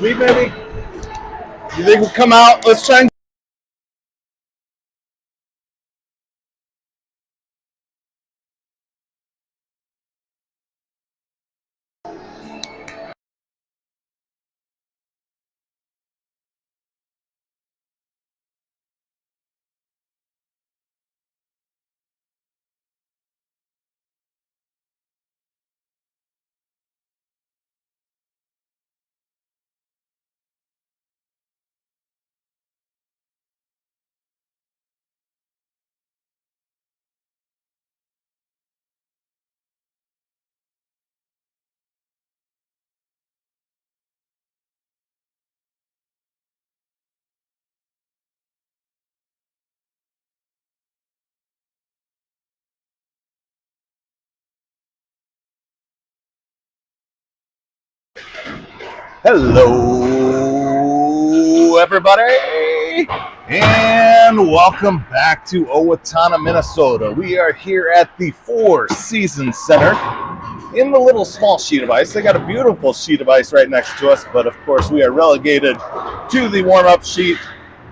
Sweet, baby. You think we'll come out? Let's try and Hello, everybody, and welcome back to Owatonna, Minnesota. We are here at the Four Seasons Center in the little small sheet of ice. They got a beautiful sheet of ice right next to us, but of course we are relegated to the warm-up sheet,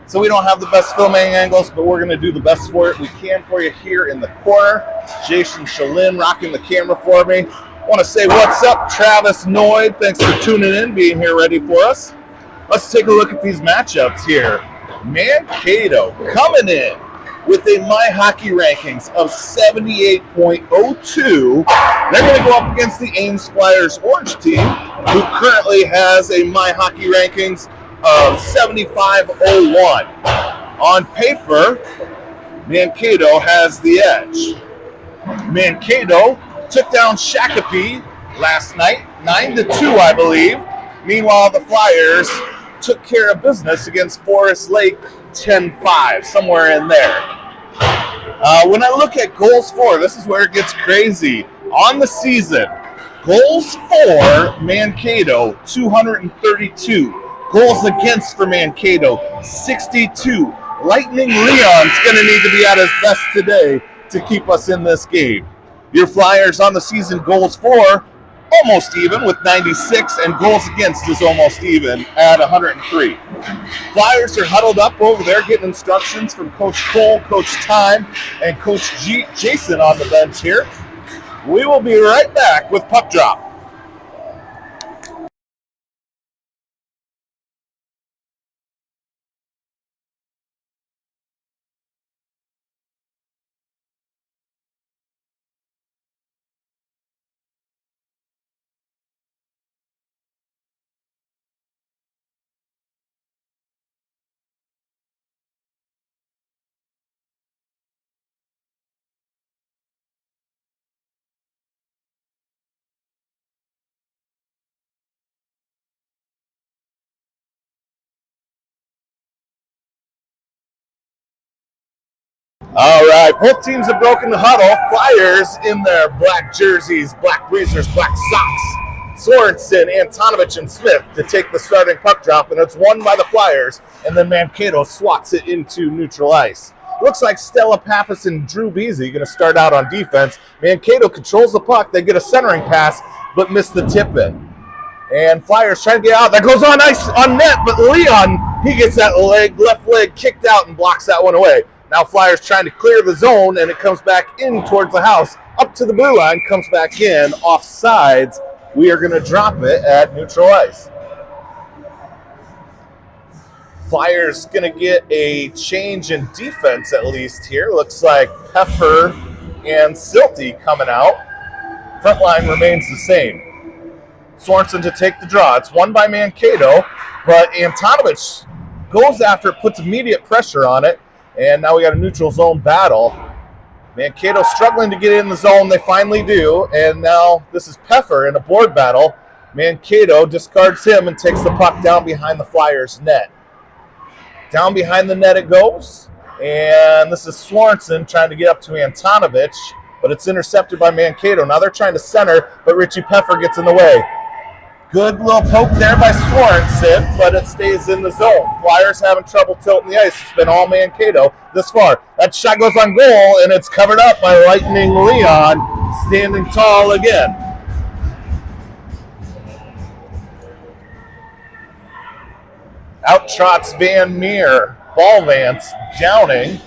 so we don't have the best filming angles, but we're going to do the best for it we can for you here in the corner. Jason Shalin rocking the camera for me. Want to say what's up, Travis Noyd. Thanks for tuning in, being here ready for us. Let's take a look at these matchups here. Mankato coming in with a My Hockey rankings of 78.02. They're going to go up against the Ames Flyers Orange team, who currently has a My Hockey rankings of 75.01. On paper, Mankato has the edge. Mankato took down Shakopee last night, 9-2, I believe. Meanwhile, the Flyers took care of business against Forest Lake, 10-5, somewhere in there. When I look at goals for, this is where it gets crazy. On the season, goals for Mankato, 232. Goals against for Mankato, 62. Lightning Leon's going to need to be at his best today to keep us in this game. Your Flyers on the season, goals for almost even with 96, and goals against is almost even at 103. Flyers are huddled up over there getting instructions from Coach Cole, Coach Time, and Coach Jason on the bench here. We will be right back with Puck Drop. All right, both teams have broken the huddle. Flyers in their black jerseys, black breezers, black socks. Sorensen, Antonovich, and Smith to take the starting puck drop, and it's won by the Flyers, and then Mankato swats it into neutral ice. Looks like Stella Pappas and Drew Beasy going to start out on defense. Mankato controls the puck. They get a centering pass, but miss the tip-in. And Flyers trying to get out. That goes on ice, on net, but Leon, he gets that left leg kicked out and blocks that one away. Now Flyers trying to clear the zone, and it comes back in towards the house, up to the blue line, comes back in, offsides. We are going to drop it at neutral ice. Flyers going to get a change in defense at least here. Looks like Peffer and Silty coming out. Front line remains the same. Sorensen to take the draw. It's won by Mankato, but Antonovich goes after it, puts immediate pressure on it. And now we got a neutral zone battle. Mankato struggling to get in the zone. They finally do. And now this is Peffer in a board battle. Mankato discards him and takes the puck down behind the Flyers' net. Down behind the net it goes. And this is Sorensen trying to get up to Antonovich, but it's intercepted by Mankato. Now they're trying to center, but Richie Peffer gets in the way. Good little poke there by Sorensen, but it stays in the zone. Flyers having trouble tilting the ice. It's been all Mankato this far. That shot goes on goal, and it's covered up by Lightning Leon, standing tall again. Out trots Van Meer. Ball Vance, Downing.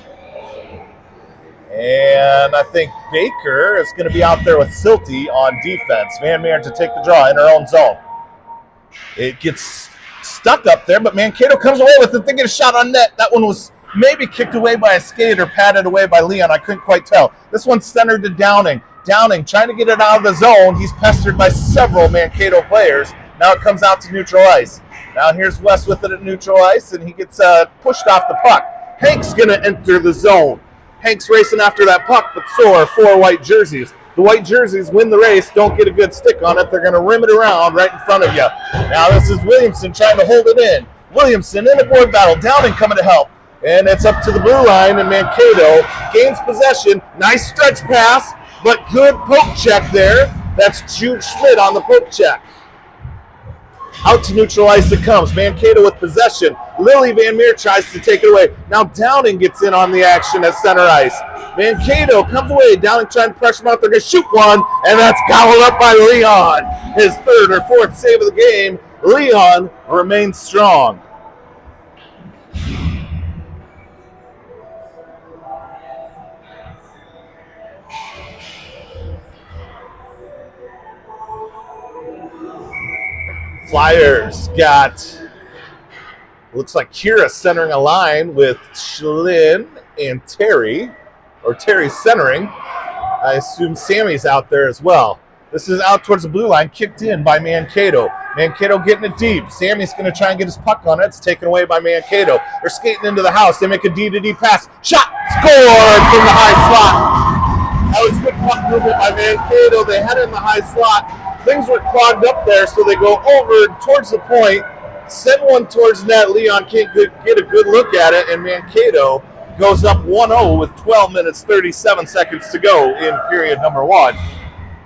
And I think Baker is going to be out there with Silty on defense. Van Meer to take the draw in her own zone. It gets stuck up there, but Mankato comes away with it. They get a shot on net. That one was maybe kicked away by a skate or patted away by Leon. I couldn't quite tell. This one's centered to Downing. Downing trying to get it out of the zone. He's pestered by several Mankato players. Now it comes out to neutral ice. Now here's West with it at neutral ice, and he gets pushed off the puck. Hank's going to enter the zone. Hank's racing after that puck, but so are 4 white jerseys. The white jerseys win the race, don't get a good stick on it. They're going to rim it around right in front of you. Now this is Williamson trying to hold it in. Williamson in a board battle. Downing coming to help. And it's up to the blue line, and Mankato gains possession. Nice stretch pass, but good poke check there. That's Jude Schmidt on the poke check. Out to neutral ice it comes. Mankato with possession. Lily Van Meer tries to take it away. Now Downing gets in on the action at center ice. Mankato comes away. Downing trying to pressure him out. They're going to shoot one, and that's gobbled up by Leon. His 3rd or 4th save of the game. Leon remains strong. Flyers got, looks like Kira centering a line with Schlinn and Terry, or Terry's centering. I assume Sammy's out there as well. This is out towards the blue line, kicked in by Mankato. Mankato getting it deep. Sammy's going to try and get his puck on it. It's taken away by Mankato. They're skating into the house. They make a D-to-D pass. Shot! Scored from the high slot. That was good puck movement by Mankato. They had it in the high slot. Things were clogged up there, so they go over towards the point, send one towards net. Leon can't get a good look at it, and Mankato goes up 1-0 with 12 minutes, 37 seconds to go in period number 1.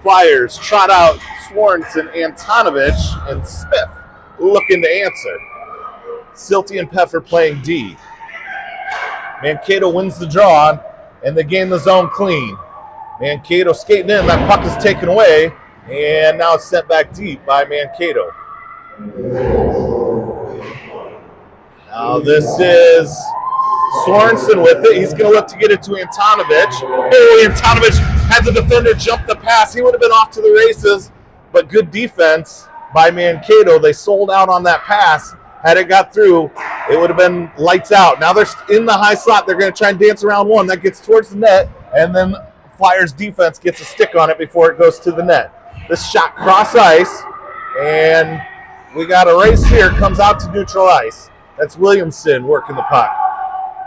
Flyers trot out Swarnson, Antonovich, and Smith looking to answer. Silty and Peffer playing D. Mankato wins the draw, and they gain the zone clean. Mankato skating in. That puck is taken away, and now it's sent back deep by Mankato. Now this is Sorensen with it. He's going to look to get it to Antonovich. Oh, Antonovich had the defender jump the pass. He would have been off to the races, but good defense by Mankato. They sold out on that pass. Had it got through, it would have been lights out. Now they're in the high slot. They're going to try and dance around one. That gets towards the net, and then Flyers defense gets a stick on it before it goes to the net. This shot cross ice, and we got a race here. Comes out to neutral ice. That's Williamson working the puck.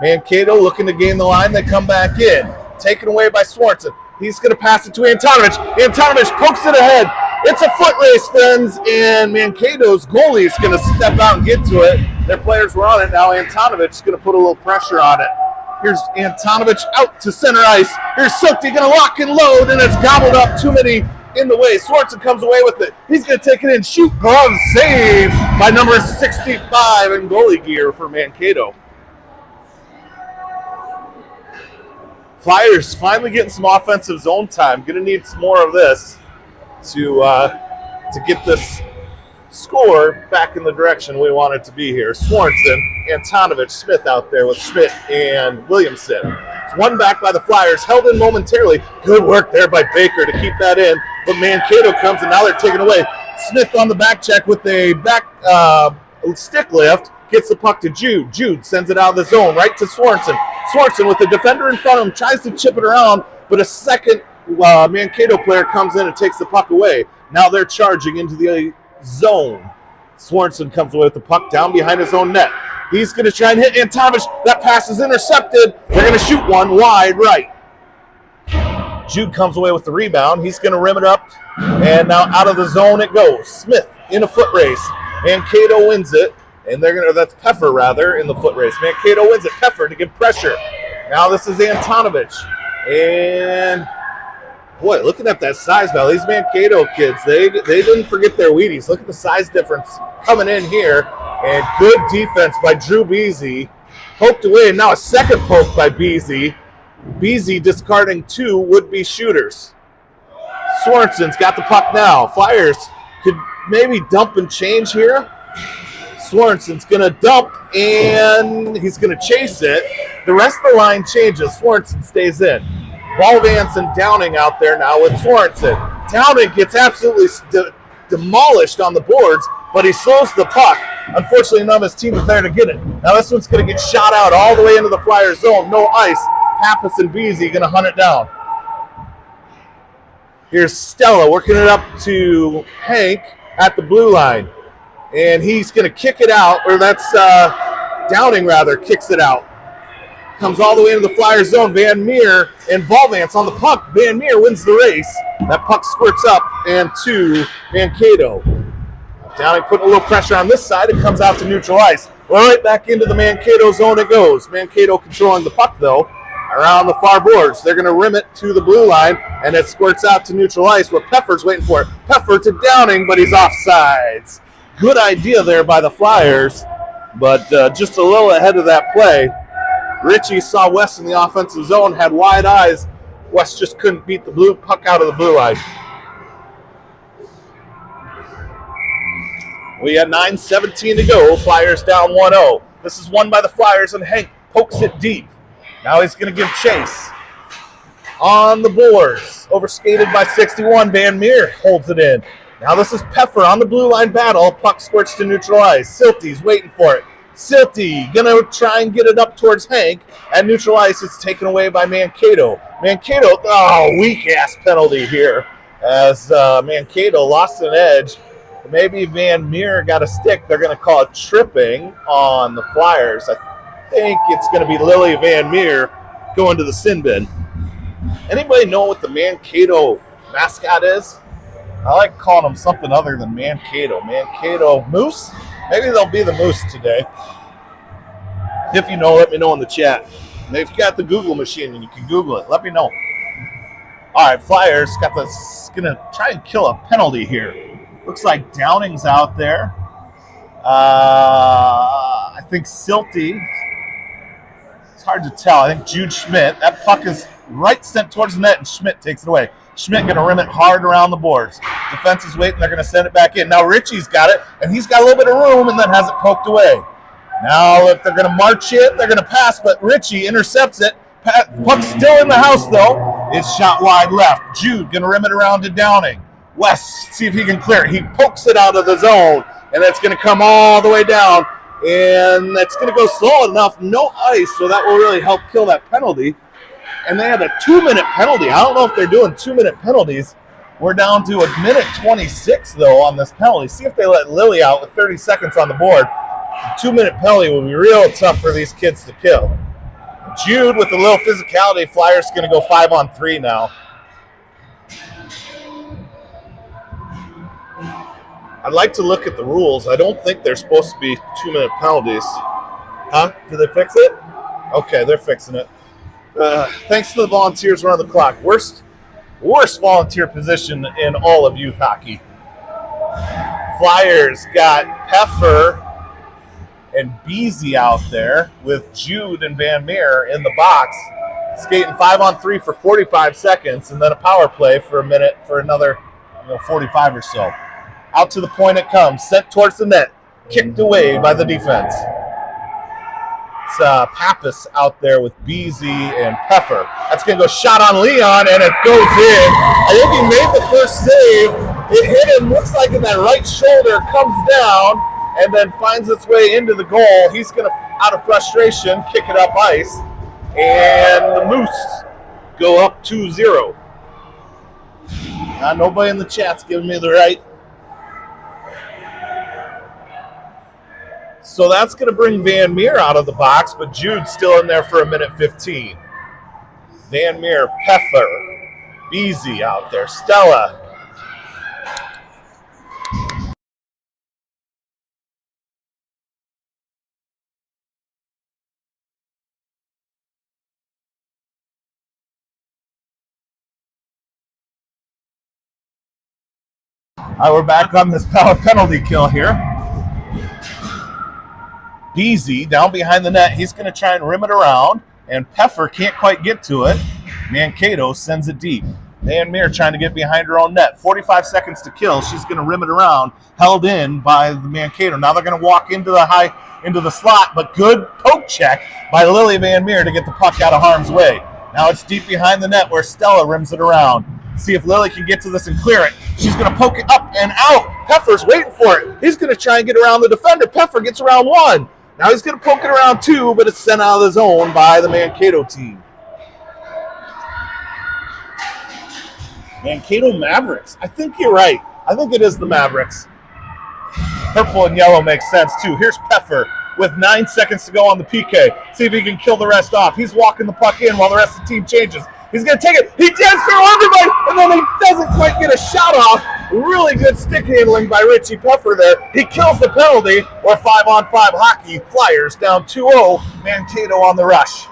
Mankato looking to gain the line. They come back in. Taken away by Swartzen. He's going to pass it to Antonovich. Antonovich pokes it ahead. It's a foot race, friends, and Mankato's goalie is going to step out and get to it. Their players were on it. Now Antonovich is going to put a little pressure on it. Here's Antonovich out to center ice. Here's Silty going to lock and load, and it's gobbled up. Too many in the way. Swartzen comes away with it. He's going to take it in. Shoot, glove, save by number 65 in goalie gear for Mankato. Flyers finally getting some offensive zone time. Going to need some more of this to get this score back in the direction we want it to be here. Swartzen, Antonovich, Smith out there with Schmidt and Williamson. It's one back by the Flyers, held in momentarily. Good work there by Baker to keep that in, but Mankato comes and now they're taken away. Smith on the back check with a back stick lift, gets the puck to Jude. Jude sends it out of the zone right to Swartzen. Swartzen with the defender in front of him tries to chip it around, but a second Mankato player comes in and takes the puck away. Now they're charging into the zone. Swartzen comes away with the puck down behind his own net. He's going to try and hit Antonovich. That pass is intercepted. They're going to shoot one wide right. Jude comes away with the rebound. He's going to rim it up, and now out of the zone it goes. Smith in a foot race. Mankato wins it, and they're going to, that's Peffer rather, in the foot race. Mankato wins it. Peffer to give pressure. Now this is Antonovich. And boy, looking at that size now, these Mankato kids, they didn't forget their Wheaties. Look at the size difference coming in here. And good defense by Drew Beasy. Poked away, and now a second poke by Beasy. Beasy discarding two would-be shooters. Swartzen's got the puck now. Flyers could maybe dump and change here. Swarenson's going to dump, and he's going to chase it. The rest of the line changes. Swarenson stays in. Ballvance and Downing out there now with Swarenson. Downing gets absolutely demolished on the boards, but he slows the puck. Unfortunately, none of his team is there to get it. Now this one's going to get shot out all the way into the Flyers zone. No ice. Pappas and Beasy going to hunt it down. Here's Stella working it up to Hank at the blue line. And he's going to kick it out, or that's Downing rather, kicks it out. Comes all the way into the Flyers zone. Van Meer and Ballvance on the puck. Van Meer wins the race. That puck squirts up and to Mankato. Downing putting a little pressure on this side. It comes out to neutral ice. Right back into the Mankato zone it goes. Mankato controlling the puck, though, around the far boards. They're going to rim it to the blue line, and it squirts out to neutral ice where Peffer's waiting for it. Peffer to Downing, but he's offsides. Good idea there by the Flyers, but just a little ahead of that play. Ritchie saw West in the offensive zone, had wide eyes. West just couldn't beat the blue puck out of the blue line. We got 9:17 to go. Flyers down 1-0. This is won by the Flyers, and Hank pokes it deep. Now he's going to give chase. On the boards. Overskated by 61. Van Meer holds it in. Now this is Peffer on the blue line battle. Puck squirts to neutral ice. Silty's waiting for it. Silty going to try and get it up towards Hank. At neutral ice, it's taken away by Mankato. Mankato, weak-ass penalty here. As Mankato lost an edge. Maybe Van Meer got a stick. They're going to call it tripping on the Flyers. I think it's going to be Lily Van Meer going to the sin bin. Anybody know what the Mankato mascot is? I like calling them something other than Mankato. Mankato Moose? Maybe they'll be the Moose today. If you know, let me know in the chat. And if you got the Google machine and you can Google it, let me know. All right, Flyers got this, going to try and kill a penalty here. Looks like Downing's out there. I think Silty. It's hard to tell. I think Jude Schmidt. That puck is right sent towards the net, and Schmidt takes it away. Schmidt going to rim it hard around the boards. Defense is waiting. They're going to send it back in. Now Ritchie's got it, and he's got a little bit of room and then has it poked away. Now if they're going to march it, they're going to pass, but Ritchie intercepts it. Puck's still in the house, though. It's shot wide left. Jude going to rim it around to Downing. West, see if he can clear it. He pokes it out of the zone, and it's going to come all the way down, and it's going to go slow enough. No ice, so that will really help kill that penalty. And they had a 2-minute penalty. I don't know if they're doing 2-minute penalties. We're down to a minute 26, though, on this penalty. See if they let Lily out with 30 seconds on the board. A 2-minute penalty will be real tough for these kids to kill. Jude with a little physicality. Flyers going to go 5-on-3 now. I'd like to look at the rules. I don't think they're supposed to be 2-minute penalties. Huh? Did they fix it? Okay, they're fixing it. Thanks to the volunteers around the clock. Worst volunteer position in all of youth hockey. Flyers got Peffer and Beasy out there with Jude and Van Meer in the box, skating 5-on-3 for 45 seconds, and then a power play for a minute for another 45 or so. Out to the point it comes, sent towards the net, kicked away by the defense. It's Pappas out there with Beasy and Peffer. That's going to go shot on Leon, and it goes in. I think he made the first save. It hit him, looks like in that right shoulder, comes down, and then finds its way into the goal. He's going to, out of frustration, kick it up ice, and the Moose go up 2-0. Nobody in the chat's giving me the right. So that's going to bring Van Meer out of the box, but Jude's still in there for a minute 15. Van Meer, Peffer, Beasy out there, Stella. All right, we're back on this power penalty kill here. Beasy down behind the net. He's going to try and rim it around, and Peffer can't quite get to it. Mankato sends it deep. Van Meer trying to get behind her own net. 45 seconds to kill. She's going to rim it around, held in by the Mankato. Now they're going to walk into the slot, but good poke check by Lily Van Meer to get the puck out of harm's way. Now it's deep behind the net where Stella rims it around. See if Lily can get to this and clear it. She's going to poke it up and out. Peffer's waiting for it. He's going to try and get around the defender. Peffer gets around one. Now he's going to poke it around two, but it's sent out of the zone by the Mankato team. Mankato Mavericks. I think you're right. I think it is the Mavericks. Purple and yellow makes sense, too. Here's Peffer with 9 seconds to go on the PK. See if he can kill the rest off. He's walking the puck in while the rest of the team changes. He's going to take it. He jams through everybody, and then he doesn't quite get a shot off. Really good stick handling by Richie Peffer there. He kills the penalty. Or 5-on-5 hockey. Flyers down 2-0. Mankato on the rush.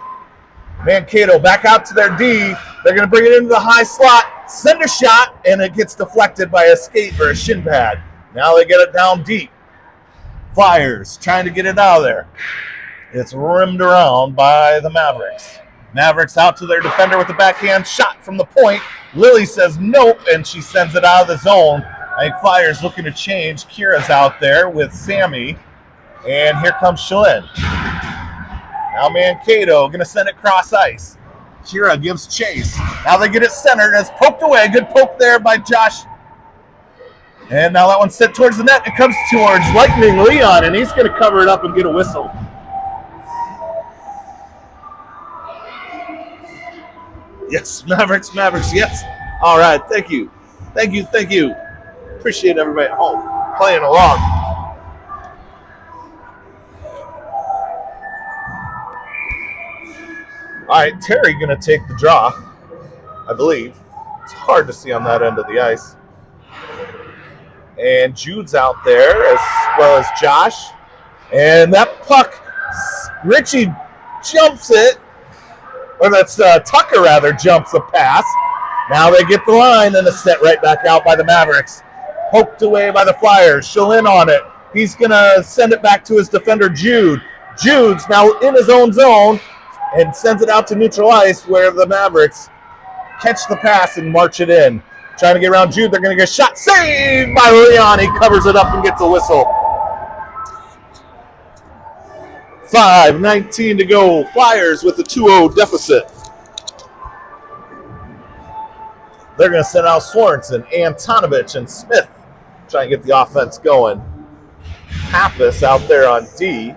Mankato back out to their D. They're going to bring it into the high slot. Send a shot, and it gets deflected by a skate or a shin pad. Now they get it down deep. Flyers trying to get it out of there. It's rimmed around by the Mavericks. Mavericks out to their defender with the backhand shot from the point. Lily says nope, and she sends it out of the zone. I think Flyers looking to change. Kira's out there with Sammy, and here comes Shalyn. Now Mankato going to send it cross ice. Kira gives chase. Now they get it centered, and it's poked away. Good poke there by Josh. And now that one's sent towards the net. It comes towards Lightning Leon, and he's going to cover it up and get a whistle. Yes, Mavericks, yes. All right, thank you. Appreciate everybody at home playing along. All right, Terry going to take the draw, I believe. It's hard to see on that end of the ice. And Jude's out there as well as Josh. And that puck, Richie jumps it. Or that's Tucker, rather, jumps the pass. Now they get the line, and it's set right back out by the Mavericks. Poked away by the Flyers. Shalyn on it. He's going to send it back to his defender, Jude. Jude's now in his own zone and sends it out to neutral ice where the Mavericks catch the pass and march it in. Trying to get around Jude. They're going to get a shot. Saved by Leon. He covers it up and gets a whistle. 5:19 to go. Flyers with a 2-0 deficit. They're going to send out Sorensen, Antonovich, and Smith. Trying to get the offense going. Pappas out there on D.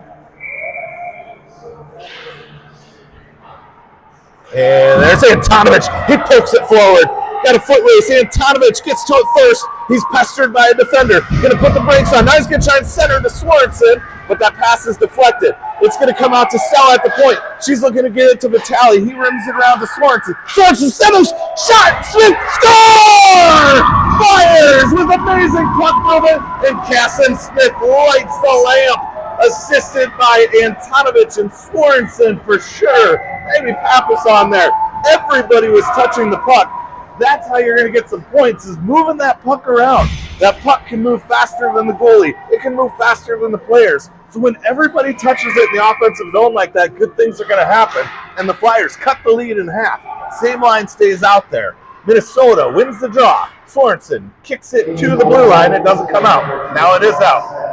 And there's Antonovich. He pokes it forward. Got a foot race. Antonovich gets to it first. He's pestered by a defender. Going to put the brakes on. Now he's going to try and center to Sorensen, but that pass is deflected. It's going to come out to Stella at the point. She's looking to get it to Vitale. He rims it around to Sorensen. Sorensen centers. Shot. Smith. Score! Flyers with amazing puck movement. And Casson Smith lights the lamp. Assisted by Antonovich and Sorensen for sure. Maybe Pappas on there. Everybody was touching the puck. That's how you're going to get some points, is moving that puck around. That puck can move faster than the goalie. It can move faster than the players. So when everybody touches it in the offensive zone like that, good things are going to happen. And the Flyers cut the lead in half. Same line stays out there. Minnesota wins the draw. Sorensen kicks it to the blue line. It doesn't come out. Now it is out.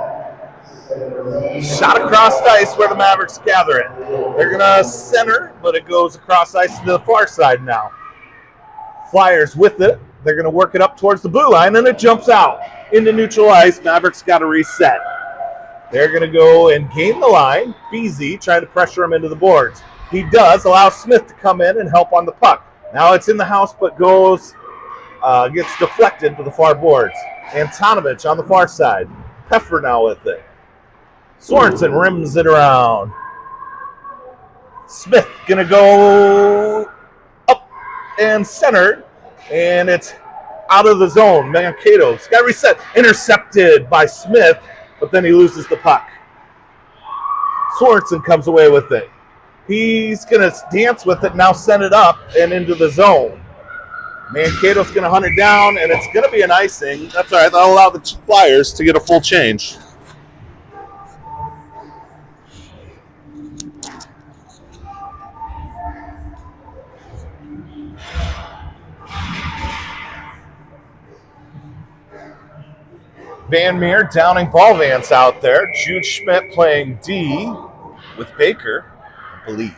Shot across ice where the Mavericks gather it. They're going to center, but it goes across ice to the far side now. Flyers with it. They're going to work it up towards the blue line, and it jumps out into neutral ice. Mavericks got to reset. They're going to go and gain the line. Beasy trying to pressure him into the boards. He does allow Smith to come in and help on the puck. Now it's in the house, but gets deflected to the far boards. Antonovich on the far side. Peffer now with it. Sorensen rims it around. Smith going to go up and centered, and it's out of the zone. Mankato's got reset. Intercepted by Smith, but then he loses the puck. Sorensen comes away with it. He's going to dance with it, now send it up and into the zone. Mankato's going to hunt it down, and it's going to be an icing. That's all right. That'll allow the Flyers to get a full change. Van Meer downing ball Vance out there. Jude Schmidt playing D with Baker, I believe.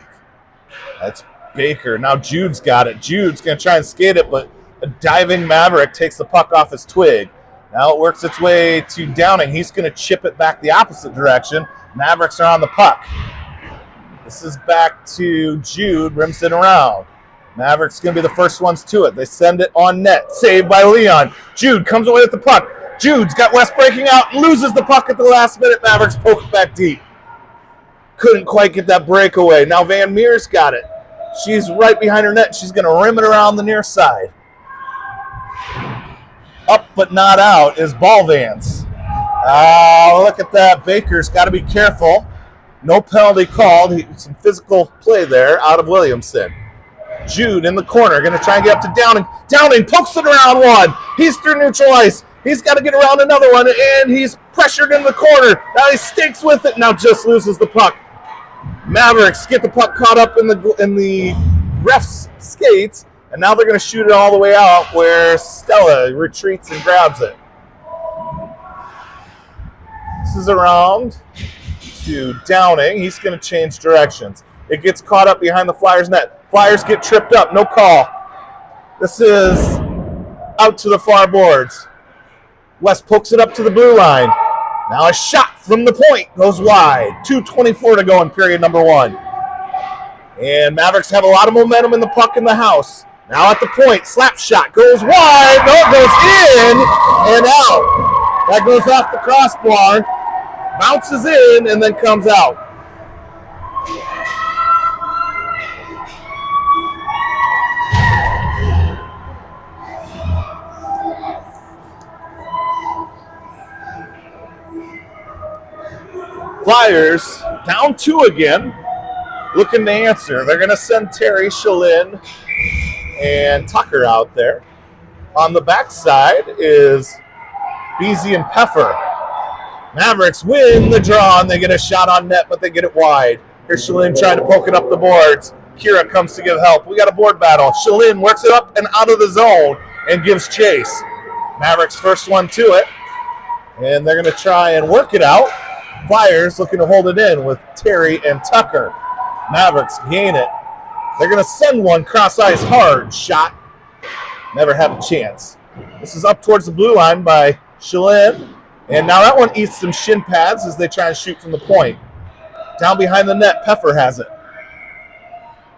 That's Baker. Now Jude's got it. Jude's going to try and skate it, but a diving Maverick takes the puck off his twig. Now it works its way to Downing. He's going to chip it back the opposite direction. Mavericks are on the puck. This is back to Jude, rims it around. Mavericks going to be the first ones to it. They send it on net. Saved by Leon. Jude comes away with the puck. Jude's got West breaking out and loses the puck at the last minute. Mavericks poke it back deep. Couldn't quite get that breakaway. Now Van Meer's got it. She's right behind her net. She's going to rim it around the near side. Up but not out is Ball Vance. Look at that. Baker's got to be careful. No penalty called. Some physical play there out of Williamson. Jude in the corner. Going to try and get up to Downing. Downing pokes it around one. He's through neutral ice. He's got to get around another one, and he's pressured in the corner. Now he stinks with it. Now just loses the puck. Mavericks get the puck caught up in the ref's skates, and now they're going to shoot it all the way out where Stella retreats and grabs it. This is around to Downing. He's going to change directions. It gets caught up behind the Flyers net. Flyers get tripped up. No call. This is out to the far boards. West pokes it up to the blue line. Now a shot from the point goes wide. 2:24 to go in period number one. And Mavericks have a lot of momentum in the puck in the house. Now at the point, slap shot goes wide. No, it goes in and out. That goes off the crossbar, bounces in, and then comes out. Flyers down 2 again, looking to answer. They're going to send Terry, Shalin, and Tucker out there. On the backside is Beasy and Peffer. Mavericks win the draw, and they get a shot on net, but they get it wide. Here's Shalin trying to poke it up the boards. Kira comes to give help. We got a board battle. Shalin works it up and out of the zone and gives chase. Mavericks first one to it, and they're going to try and work it out. Flyers looking to hold it in with Terry and Tucker. Mavericks gain it. They're going to send one cross ice hard shot. Never have a chance. This is up towards the blue line by Shalin. And now that one eats some shin pads as they try and shoot from the point. Down behind the net, Peffer has it.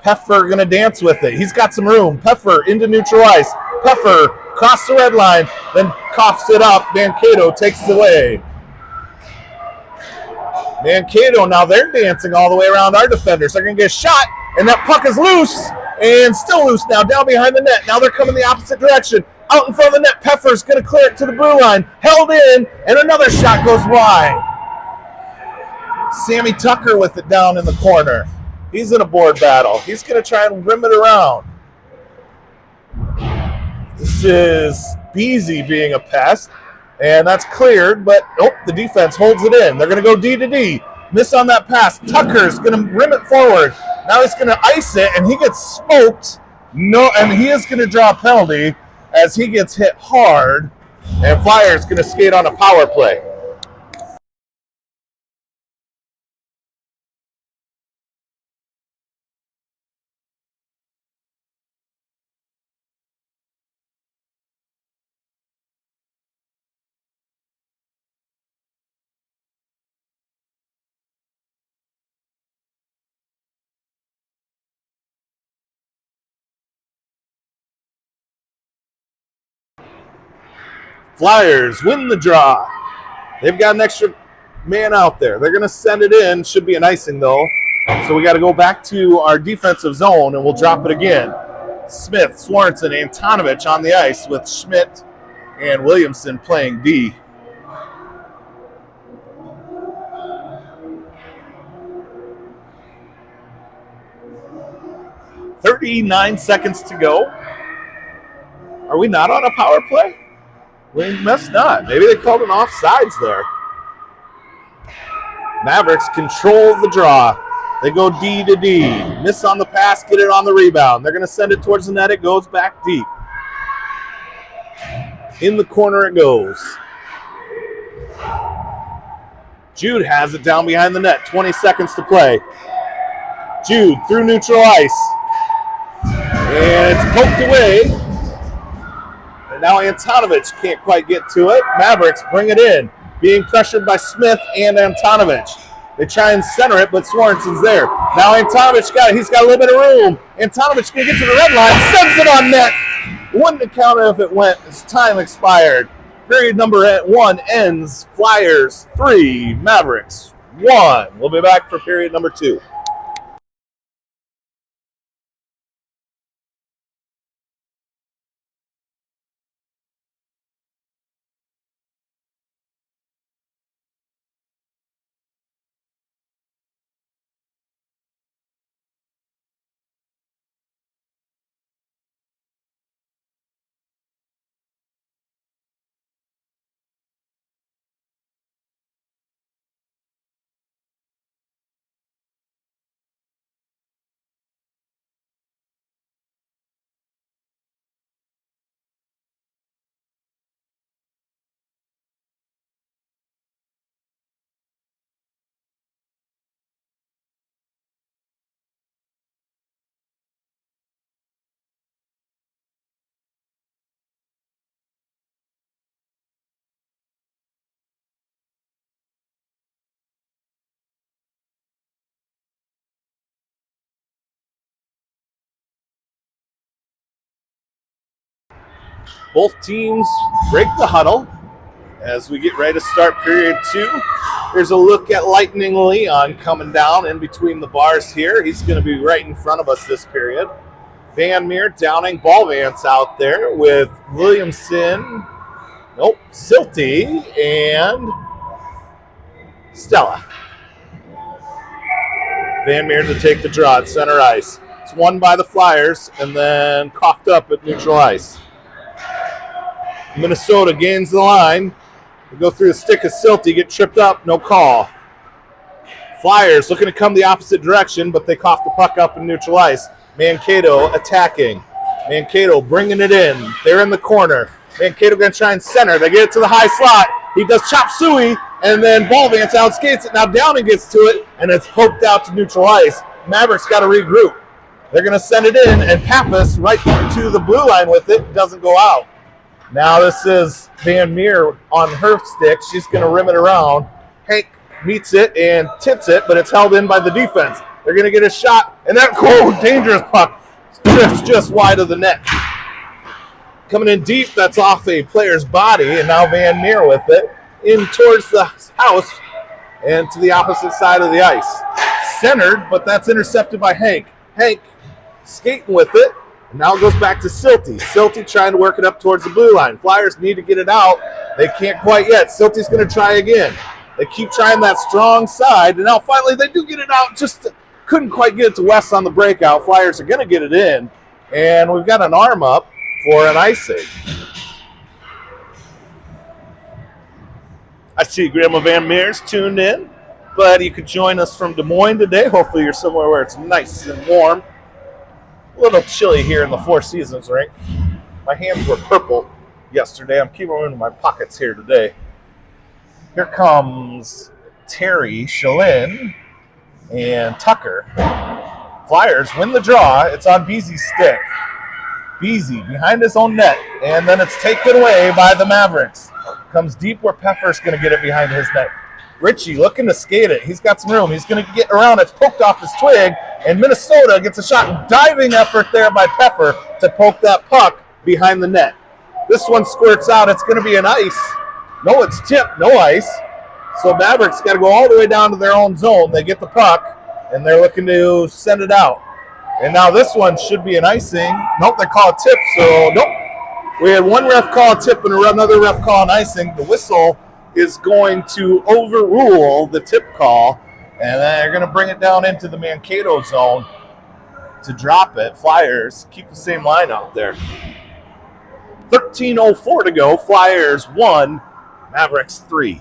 Peffer going to dance with it. He's got some room. Peffer into neutral ice. Peffer cross the red line, then coughs it up. Mankato takes it away. Mankato, now they're dancing all the way around our defenders. They're going to get a shot, and that puck is loose, and still loose now, down behind the net. Now they're coming the opposite direction. Out in front of the net, Peffer's going to clear it to the blue line. Held in, and another shot goes wide. Sammy Tucker with it down in the corner. He's in a board battle. He's going to try and rim it around. This is Beasy being a pest. And that's cleared, but nope, the defense holds it in. They're going to go D to D. Miss on that pass. Tucker's going to rim it forward. Now he's going to ice it, and he gets smoked. No, and he is going to draw a penalty as he gets hit hard. And Flyers going to skate on a power play. Flyers win the draw. They've got an extra man out there. They're going to send it in. Should be an icing, though. So we got to go back to our defensive zone, and we'll drop it again. Smith, Swanson, Antonovich on the ice with Schmidt and Williamson playing D. .39 seconds to go. Are we not on a power play? We must not. Maybe they called an offsides there. Mavericks control the draw. They go D to D. Miss on the pass, get it on the rebound. They're going to send it towards the net. It goes back deep. In the corner it goes. Jude has it down behind the net. 20 seconds to play. Jude through neutral ice. And it's poked away. And now Antonovich can't quite get to it. Mavericks bring it in. Being pressured by Smith and Antonovich. They try and center it, but Sorensen's there. Now Antonovich got it. He's got a little bit of room. Antonovich can get to the red line. Sends it on net. Wouldn't have counted if it went as time expired. Period number 1 ends. Flyers 3, Mavericks 1. We'll be back for period number 2. Both teams break the huddle as we get ready to start period 2. Here's a look at Lightning Leon coming down in between the bars here. He's going to be right in front of us this period. Van Meer, Downing, Ballvance out there with Williamson, Silty, and Stella. Van Meer to take the draw at center ice. It's won by the Flyers and then coughed up at neutral ice. Minnesota gains the line. They go through the stick of Silty, get tripped up, no call. Flyers looking to come the opposite direction, but they cough the puck up in neutral ice. Mankato attacking. Mankato bringing it in. They're in the corner. Mankato going to try and center. They get it to the high slot. He does chop suey, and then Ballvance outskates it. Now Downing gets to it, and it's poked out to neutral ice. Mavericks got to regroup. They're going to send it in, and Pappas right to the blue line with it. Doesn't go out. Now this is Van Meer on her stick. She's going to rim it around. Hank meets it and tips it, but it's held in by the defense. They're going to get a shot, and that dangerous puck drifts just wide of the net. Coming in deep, that's off a player's body, and now Van Meer with it in towards the house and to the opposite side of the ice. Centered, but that's intercepted by Hank. Hank skating with it. And now it goes back to Silty. Silty trying to work it up towards the blue line. Flyers need to get it out. They can't quite yet. Silty's going to try again. They keep trying that strong side, and now finally they do get it out. Just couldn't quite get it to West on the breakout. Flyers are going to get it in, and we've got an arm up for an icing. I see Grandma Van Meer's tuned in, but you could join us from Des Moines today. Hopefully you're somewhere where it's nice and warm. A little chilly here in the Four Seasons rink. My hands were purple yesterday. I'm keeping them in my pockets here today. Here comes Terry, Shalin, and Tucker. Flyers win the draw. It's on Beezy's stick. Beezy behind his own net, and then it's taken away by the Mavericks. Comes deep where Peffer's going to get it behind his net. Richie looking to skate it. He's got some room. He's going to get around. It's poked off his twig, and Minnesota gets a shot. Diving effort there by Peffer to poke that puck behind the net. This one squirts out. It's going to be an ice. No, it's tipped. No ice. So Mavericks got to go all the way down to their own zone. They get the puck, and they're looking to send it out. And now this one should be an icing. Nope, they call a tip, so nope. We had one ref call a tip and another ref call an icing. The whistle is going to overrule the tip call, and they're going to bring it down into the Mankato zone to drop it. Flyers keep the same line out there. 13:04 to go. Flyers 1, Mavericks 3.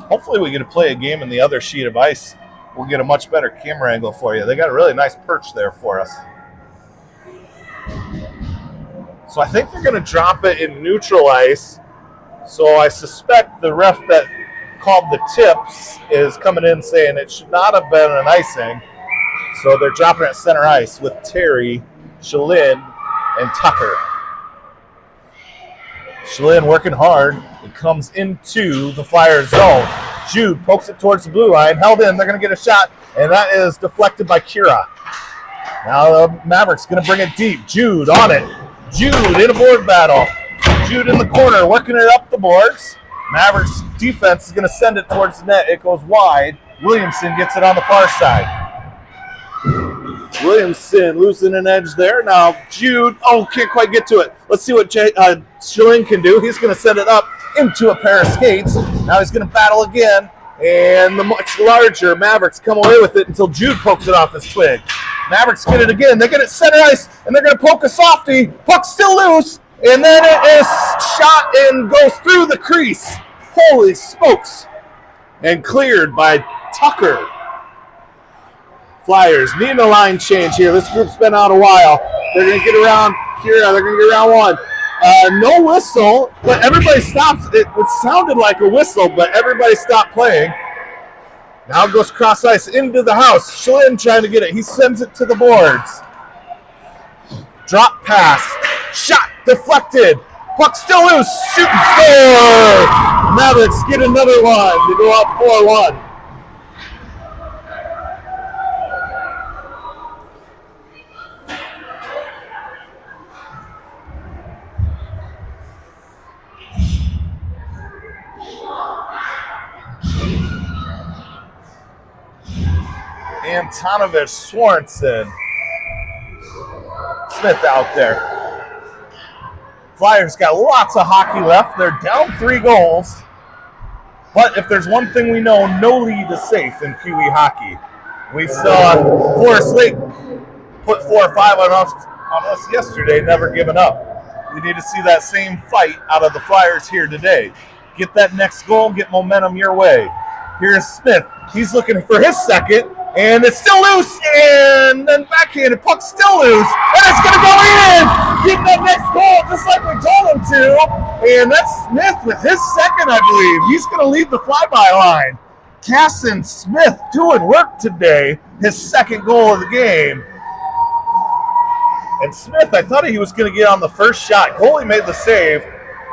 Hopefully we get to play a game in the other sheet of ice. We'll get a much better camera angle for you. They got a really nice perch there for us. So I think they're going to drop it in neutral ice So I suspect the ref that called the tips is coming in saying it should not have been an icing. So they're dropping it at center ice with Terry, Shalin, and Tucker. Shalin working hard. It comes into the Flyers zone. Jude pokes it towards the blue line. Held in. They're going to get a shot, and that is deflected by Kira. Now the Mavericks going to bring it deep. Jude on it. Jude in a board battle. Jude in the corner working it up the boards. Mavericks defense is going to send it towards the net. It goes wide. Williamson gets it on the far side. Williamson losing an edge there. Now Jude, can't quite get to it. Let's see what Shalin can do. He's going to send it up into a pair of skates. Now he's going to battle again, and the much larger Mavericks come away with it until Jude pokes it off his twig. Mavericks get it again. They get it center ice, and they're going to poke a softie. Puck's still loose, and then it is shot and goes through the crease. Holy smokes. And cleared by Tucker. Flyers needing a line change here. This group's been out a while. They're going to get around Kira. They're going to get around one. No whistle, but everybody stops. It sounded like a whistle, but everybody stopped playing. Now it goes cross ice into the house. Shalin trying to get it. He sends it to the boards. Drop pass. Shot deflected. Puck still loose. Shoot and score. Mavericks get another one to go up 4-1. Antonovich, Swanson, Smith out there. Flyers got lots of hockey left. They're down 3 goals. But if there's one thing we know, no lead is safe in Pee Wee hockey. We saw Forest Lake put 4 or 5 on us yesterday, never giving up. We need to see that same fight out of the Flyers here today. Get that next goal, get momentum your way. Here's Smith. He's looking for his second. And it's still loose, and then backhanded, puck's still loose, and it's going to go in! Get that next goal, just like we told him to. And that's Smith with his second, I believe. He's going to lead the flyby line. Casson Smith doing work today, his second goal of the game. And Smith, I thought he was going to get on the first shot. Goalie made the save.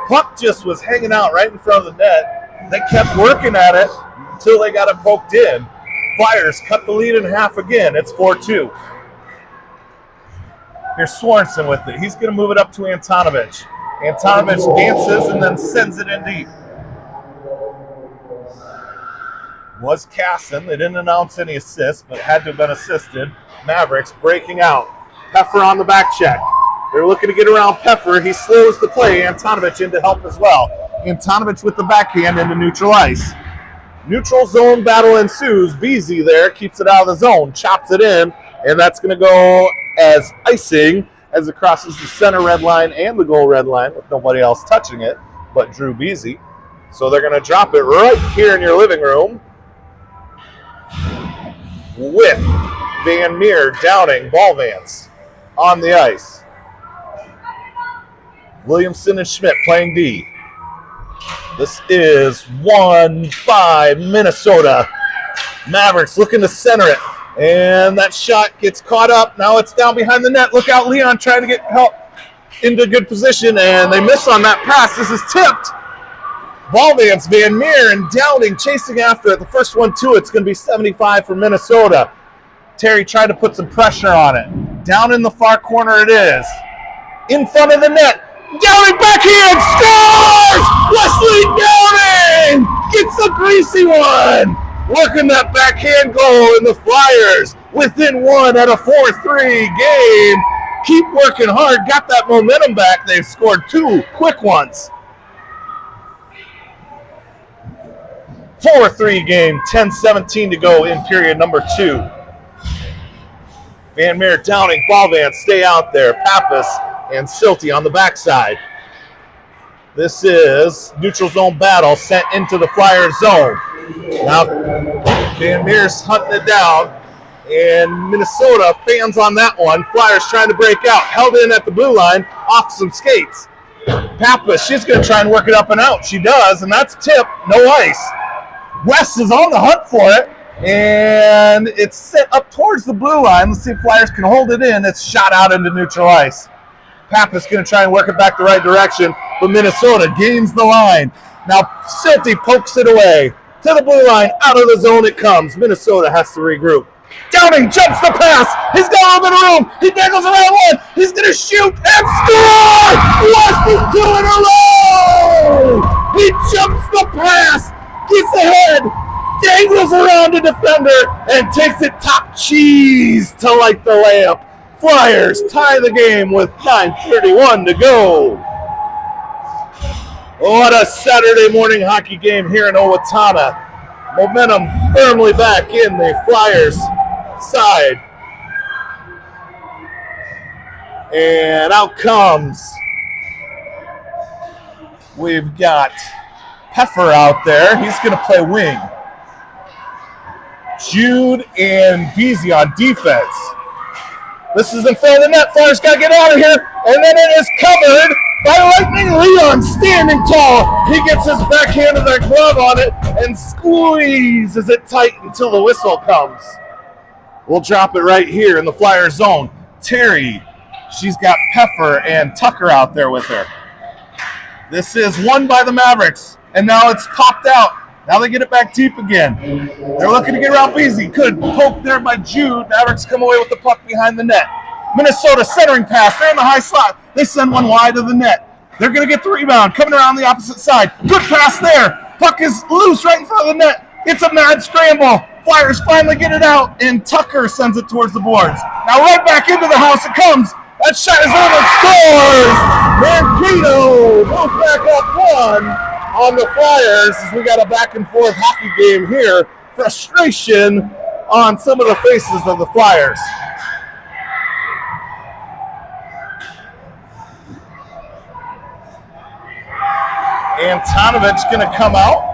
Puck just was hanging out right in front of the net. They kept working at it until they got it poked in. Flyers cut the lead in half again. It's 4-2. Here's Swanson with it. He's going to move it up to Antonovich. Antonovich dances and then sends it in deep. Was Casson. They didn't announce any assists, but had to have been assisted. Mavericks breaking out. Peffer on the back check. They're looking to get around Peffer. He slows the play. Antonovich in to help as well. Antonovich with the backhand into neutral ice. Neutral zone battle ensues. Beasy there keeps it out of the zone, chops it in, and that's going to go as icing as it crosses the center red line and the goal red line with nobody else touching it but Drew Beasy. So they're going to drop it right here in your living room with Van Meer downing Ball Vance on the ice. Williamson and Schmidt playing D. This is 1-5 Minnesota. Mavericks looking to center it. And that shot gets caught up. Now it's down behind the net. Look out, Leon trying to get help into good position. And they miss on that pass. This is tipped. Ball Vance, Van Meer, and Downing chasing after it. The first one to it's going to be 75 for Minnesota. Terry tried to put some pressure on it. Down in the far corner it is. In front of the net. Downing backhand scores! Wesley Downing gets a greasy one. Working that backhand goal, and the Flyers within 1 at a 4-3 game. Keep working hard. Got that momentum back. They've scored 2 quick ones. 4-3 game. 10-17 to go in period number 2. Van Meer, Downing, Ball Vance stay out there. Pappas and Silty on the backside. This is neutral zone battle sent into the Flyer zone. Now Van Meer's hunting it down, and Minnesota fans on that one. Flyers trying to break out. Held in at the blue line off some skates. Pappas, she's going to try and work it up and out. She does, and that's tip, no ice. West is on the hunt for it, and it's set up towards the blue line. Let's see if Flyers can hold it in. It's shot out into neutral ice. Pappas going to try and work it back the right direction, but Minnesota gains the line. Now Silty pokes it away. To the blue line, out of the zone it comes. Minnesota has to regroup. Downing jumps the pass. He's got a little bit of room. He dangles around one. He's going to shoot and score! West is 2 in a row! He jumps the pass, gets ahead, dangles around a defender, and takes it top cheese to light the layup. Flyers tie the game with 9:31 to go. What a Saturday morning hockey game here in Owatonna. Momentum firmly back in the Flyers' side. And out comes. We've got Peffer out there. He's going to play wing. Jude and Beasy on defense. This is in front of the net. Flyers got to get out of here. And then it is covered by Lightning Leon, standing tall. He gets his backhand of that glove on it and squeezes it tight until the whistle comes. We'll drop it right here in the Flyer zone. Terry, she's got Peffer and Tucker out there with her. This is won by the Mavericks, and now it's popped out. Now they get it back deep again. They're looking to get around Beasy. Good poke there by Jude. Mavericks come away with the puck behind the net. Minnesota centering pass. They're in the high slot. They send one wide of the net. They're going to get the rebound. Coming around the opposite side. Good pass there. Puck is loose right in front of the net. It's a mad scramble. Flyers finally get it out, and Tucker sends it towards the boards. Now right back into the house it comes. That shot is over. Scores! Mankato goes back up one on the Flyers as we got a back and forth hockey game here. Frustration on some of the faces of the Flyers. Antonovich going to come out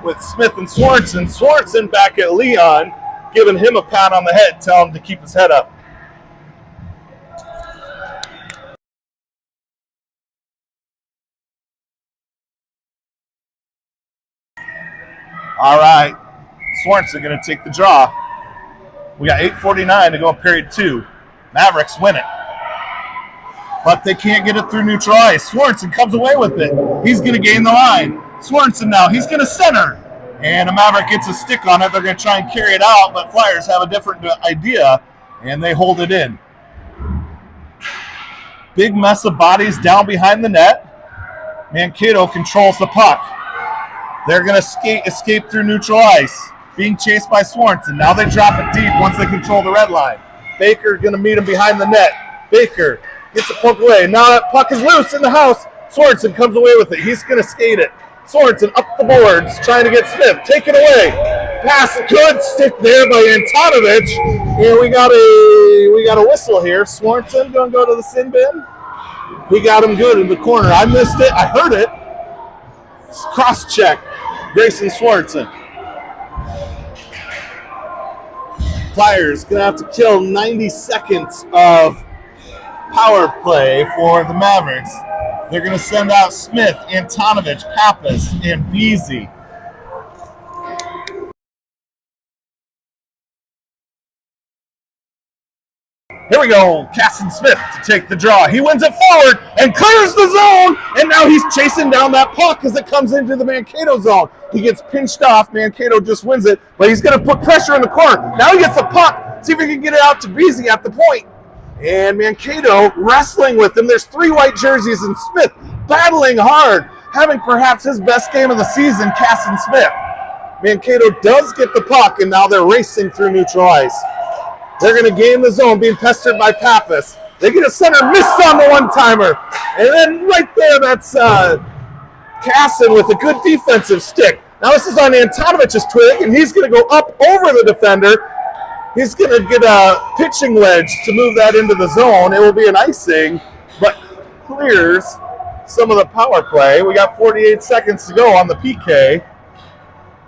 with Smith and Swanson. Swanson back at Leon, giving him a pat on the head, telling him to keep his head up. All right, Swanson going to take the draw. We got 8:49 to go in period 2. Mavericks win it. But they can't get it through neutral ice. Swanson comes away with it. He's going to gain the line. Swanson now, he's going to center. And a Maverick gets a stick on it. They're going to try and carry it out, but Flyers have a different idea, and they hold it in. Big mess of bodies down behind the net. Mankato controls the puck. They're going to escape through neutral ice, being chased by Swanson. Now they drop it deep once they control the red line. Baker going to meet him behind the net. Baker gets it poked away. Now that puck is loose in the house. Sorensen comes away with it. He's going to skate it. Sorensen up the boards, trying to get Smith. Take it away. Pass, good stick there by Antonovich. And we got a whistle here. Sorensen going to go to the sin bin. We got him good in the corner. I missed it. I heard it. Cross check. Grayson Sorensen. Flyers going to have to kill 90 seconds of power play for the Mavericks. They're going to send out Smith, Antonovich, Pappas, and Beasy. Here we go. Casson Smith to take the draw. He wins it forward and clears the zone, and now he's chasing down that puck as it comes into the Mankato zone. He gets pinched off. Mankato just wins it, but he's going to put pressure in the corner. Now he gets the puck. See if he can get it out to Beasy at the point. And Mankato wrestling with him. There's 3 white jerseys, and Smith battling hard, having perhaps his best game of the season, Casson Smith. Mankato does get the puck, and now they're racing through neutral ice. They're going to gain the zone, being pestered by Pappas. They get a center, miss on the one-timer. And then right there, that's Casson with a good defensive stick. Now this is on Antonovich's twig, and he's going to go up over the defender. He's going to get a pitching wedge to move that into the zone. It will be an icing, but clears some of the power play. We got 48 seconds to go on the PK.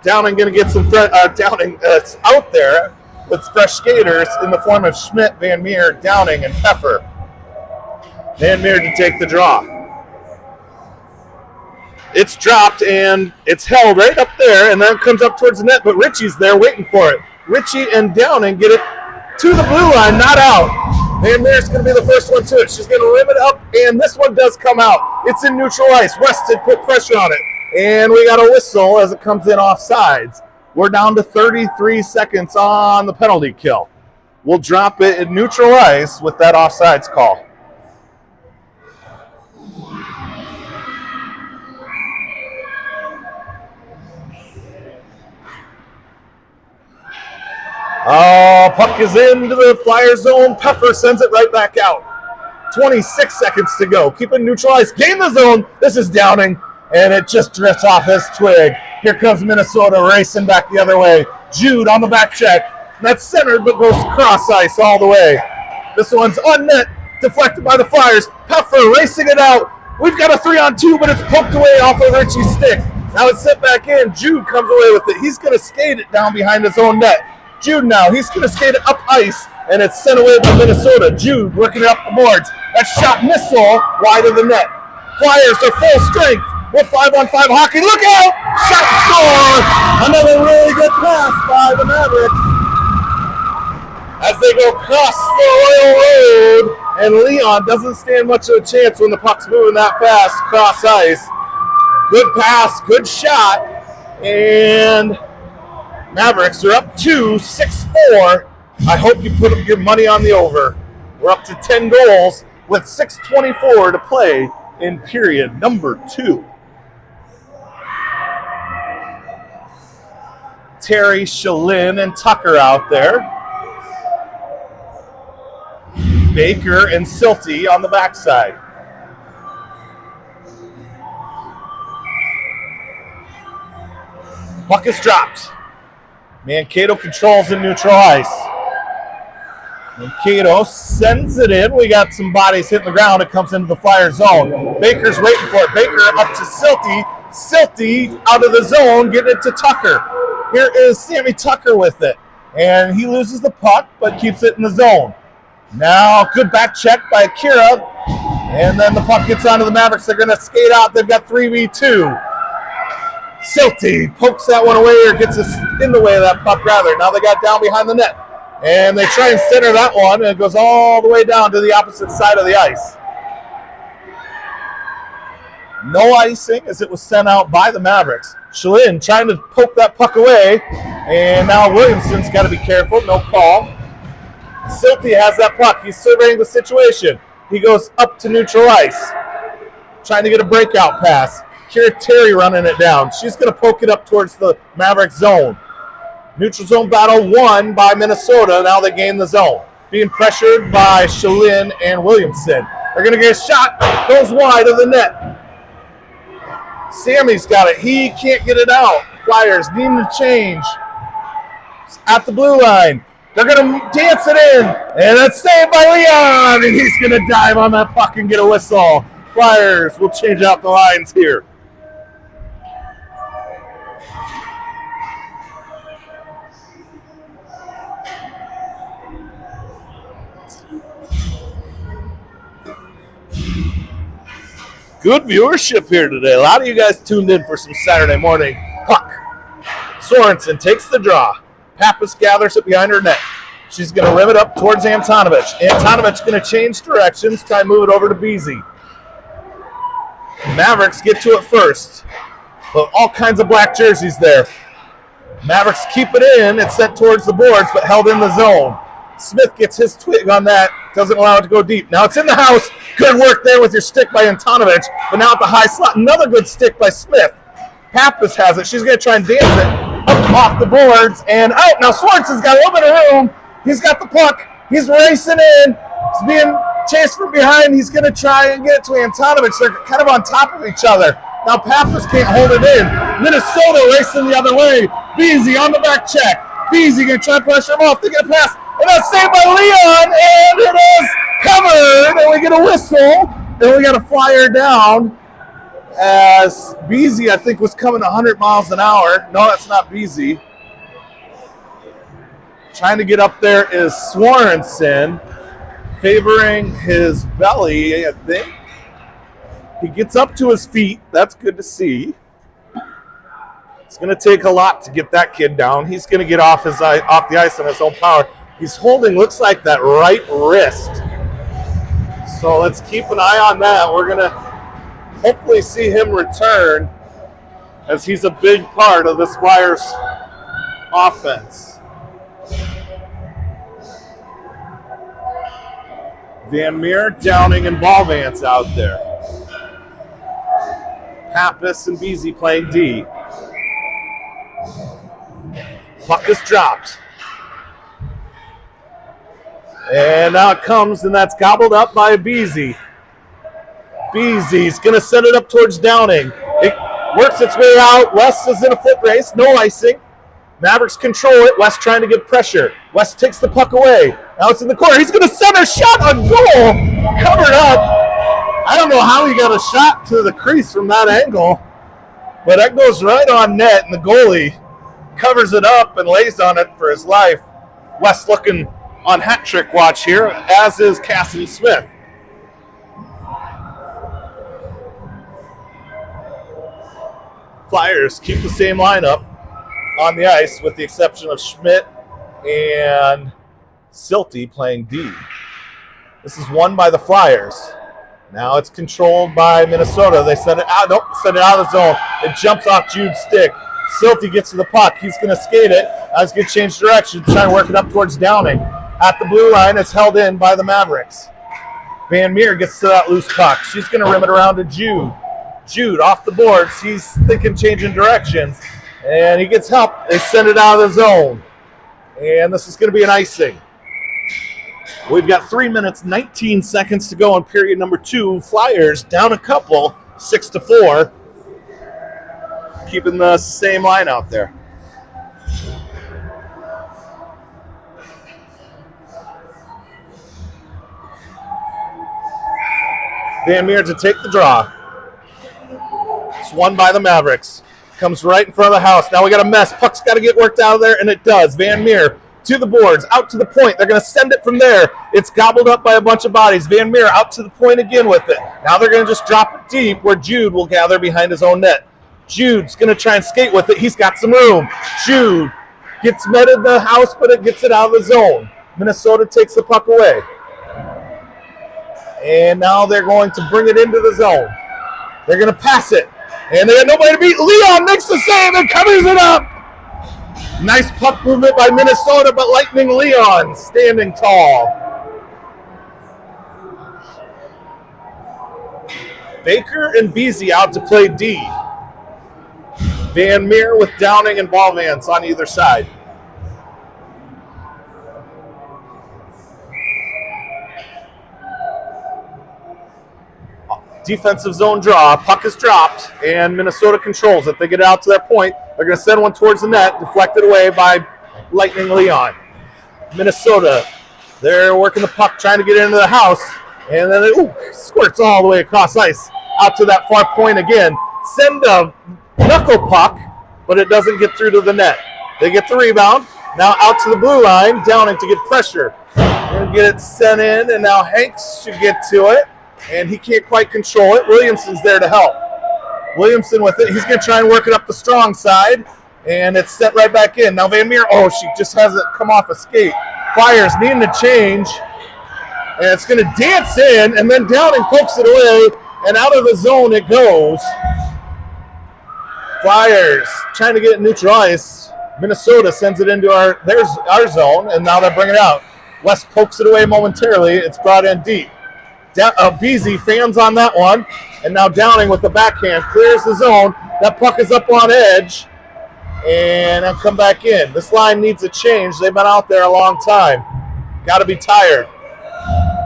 Downing going to get some Downing out there with fresh skaters in the form of Schmidt, Van Meer, Downing, and Peffer. Van Meer to take the draw. It's dropped, and it's held right up there, and then it comes up towards the net, but Richie's there waiting for it. Richie and Downing get it to the blue line, not out. And Mary's going to be the first one to it. She's going to rim it up, and this one does come out. It's in neutral ice. Weston put pressure on it, and we got a whistle as it comes in offsides. We're down to 33 seconds on the penalty kill. We'll drop it in neutral ice with that offsides call. Oh, puck is into the Flyer zone. Peffer sends it right back out. 26 seconds to go. Keep it neutralized. Gain the zone. This is Downing, and it just drifts off his twig. Here comes Minnesota racing back the other way. Jude on the back check. That's centered, but goes cross ice all the way. This one's on net, deflected by the Flyers. Peffer racing it out. We've got a 3-on-2, but it's poked away off of Richie's stick. Now it's sent back in. Jude comes away with it. He's going to skate it down behind his own net. Jude now, he's going to skate it up ice, and it's sent away by Minnesota. Jude working it up the boards. That shot missile wide of the net. Flyers are full strength with 5-on-5 hockey. Look out! Shot score! Another really good pass by the Mavericks as they go across the Royal Road, and Leon doesn't stand much of a chance when the puck's moving that fast cross ice. Good pass, good shot, and Mavericks are up 6-4. I hope you put up your money on the over. We're up to 10 goals with 6:24 to play in period number 2. Terry, Shalin, and Tucker out there. Baker and Silty on the backside. Puck is dropped. Mankato controls in neutral ice. Mankato sends it in. We got some bodies hitting the ground. It comes into the Flyer zone. Baker's waiting for it. Baker up to Silty. Silty out of the zone, getting it to Tucker. Here is Sammy Tucker with it. And he loses the puck, but keeps it in the zone. Now, good back check by Akira. And then the puck gets onto the Mavericks. They're going to skate out. They've got 3v2. Silty pokes that one away, or gets us in the way of that puck, rather. Now they got down behind the net. And they try and center that one, and it goes all the way down to the opposite side of the ice. No icing as it was sent out by the Mavericks. Shalin trying to poke that puck away, and now Williamson's got to be careful. No call. Silty has that puck. He's surveying the situation. He goes up to neutral ice, trying to get a breakout pass. Kira Terry running it down. She's going to poke it up towards the Maverick zone. Neutral zone battle won by Minnesota. Now they gain the zone. Being pressured by Shalin and Williamson. They're going to get a shot. Goes wide of the net. Sammy's got it. He can't get it out. Flyers needing to change. It's at the blue line. They're going to dance it in. And it's saved by Leon. And he's going to dive on that puck and get a whistle. Flyers will change out the lines here. Good viewership here today. A lot of you guys tuned in for some Saturday morning puck. Sorensen takes the draw. Pappas gathers it behind her net. She's going to rim it up towards Antonovich. Antonovich going to change directions, try and move it over to Beasy. Mavericks get to it first. But all kinds of black jerseys there. Mavericks keep it in. It's sent towards the boards, but held in the zone. Smith gets his twig on that. Doesn't allow it to go deep. Now it's in the house. Good work there with your stick by Antonovich. But now at the high slot, another good stick by Smith. Pappas has it. She's going to try and dance it up off the boards and out. Now Swartzen's got a little bit of room. He's got the puck. He's racing in. He's being chased from behind. He's going to try and get it to Antonovich. They're kind of on top of each other. Now Pappas can't hold it in. Minnesota racing the other way. Beasy on the back check. Beasy going to try and pressure him off. They get a pass. And that's saved by Leon. And it is covered. And we get a whistle. And we got a Flyer down. As Beasy, I think, was coming 100 miles an hour. No, that's not Beasy. Trying to get up there is Swarenson, favoring his belly, I think. He gets up to his feet. That's good to see. It's going to take a lot to get that kid down. He's going to get off the ice on his own power. He's holding, looks like, that right wrist. So let's keep an eye on that. We're going to hopefully see him return, as he's a big part of this Flyers offense. Van Meer, Downing, and Ballvance out there. Pappas and Beasy playing D. Puck is dropped. And now it comes, and that's gobbled up by Beasy. Beasy's going to set it up towards Downing. It works its way out. West is in a foot race. No icing. Mavericks control it. West trying to get pressure. West takes the puck away. Now it's in the corner. He's going to send a shot on goal. Covered up. I don't know how he got a shot to the crease from that angle, but that goes right on net, and the goalie covers it up and lays on it for his life. West looking on hat trick watch here, as is Cassidy Smith. Flyers keep the same lineup on the ice, with the exception of Schmidt and Silty playing D. This is won by the Flyers. Now it's controlled by Minnesota. They send it out. Nope, send it out of the zone. It jumps off Jude's stick. Silty gets to the puck. He's going to skate it. Now he's going to change direction, try and work it up towards Downing. At the blue line, it's held in by the Mavericks. Van Meer gets to that loose puck. She's going to rim it around to Jude. Jude off the boards. He's thinking changing directions, and he gets help. They send it out of the zone, and this is going to be an icing. We've got 3 minutes, 19 seconds to go in period number 2. Flyers down a couple, 6-4. Keeping the same line out there. Van Meer to take the draw. It's won by the Mavericks. Comes right in front of the house. Now we got a mess. Puck's got to get worked out of there, and it does. Van Meer to the boards, out to the point. They're going to send it from there. It's gobbled up by a bunch of bodies. Van Meer out to the point again with it. Now they're going to just drop it deep, where Jude will gather behind his own net. Jude's going to try and skate with it. He's got some room. Jude gets met in the house, but it gets it out of the zone. Minnesota takes the puck away. And now they're going to bring it into the zone. They're going to pass it. And they got nobody to beat. Leon makes the save and covers it up. Nice puck movement by Minnesota, but Lightning Leon standing tall. Baker and Beasy out to play D. Van Meer with Downing and Ballvance on either side. Defensive zone draw. Puck is dropped, and Minnesota controls it. They get it out to their point. They're going to send one towards the net, deflected away by Lightning Leon. Minnesota, they're working the puck, trying to get into the house, and then it squirts all the way across ice, out to that far point again. Send a knuckle puck, but it doesn't get through to the net. They get the rebound. Now out to the blue line, Downing to get pressure. Going to get it sent in, and now Hanks should get to it. And he can't quite control it. Williamson's there to help. Williamson with it. He's going to try and work it up the strong side. And it's sent right back in. Now Van Meer, she just has it come off a skate. Flyers needing to change. And it's going to dance in. And then Downing pokes it away. And out of the zone it goes. Flyers trying to get it neutral ice. Minnesota sends it into our zone. And now they're bringing it out. West pokes it away momentarily. It's brought in deep. Beasy fans on that one, and now Downing with the backhand clears the zone. That puck is up on edge, and I'll come back in. This line needs a change. They've been out there a long time. Got to be tired.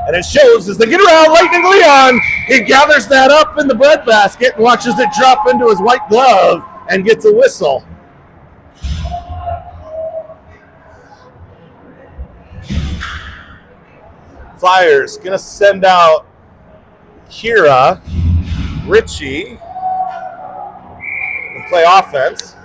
And it shows as they get around Lightning Leon. He gathers that up in the breadbasket and watches it drop into his white glove and gets a whistle. Flyers going to send out Kira, Richie, to play offense.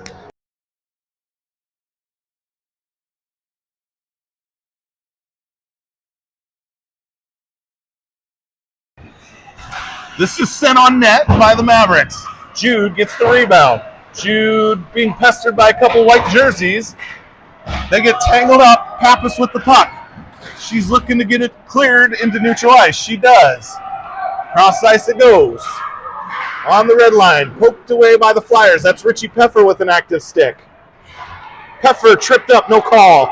This is sent on net by the Mavericks. Jude gets the rebound. Jude being pestered by a couple white jerseys. They get tangled up. Pappas with the puck. She's looking to get it cleared into neutral ice. She does. Cross ice it goes. On the red line. Poked away by the Flyers. That's Richie Peffer with an active stick. Peffer tripped up. No call.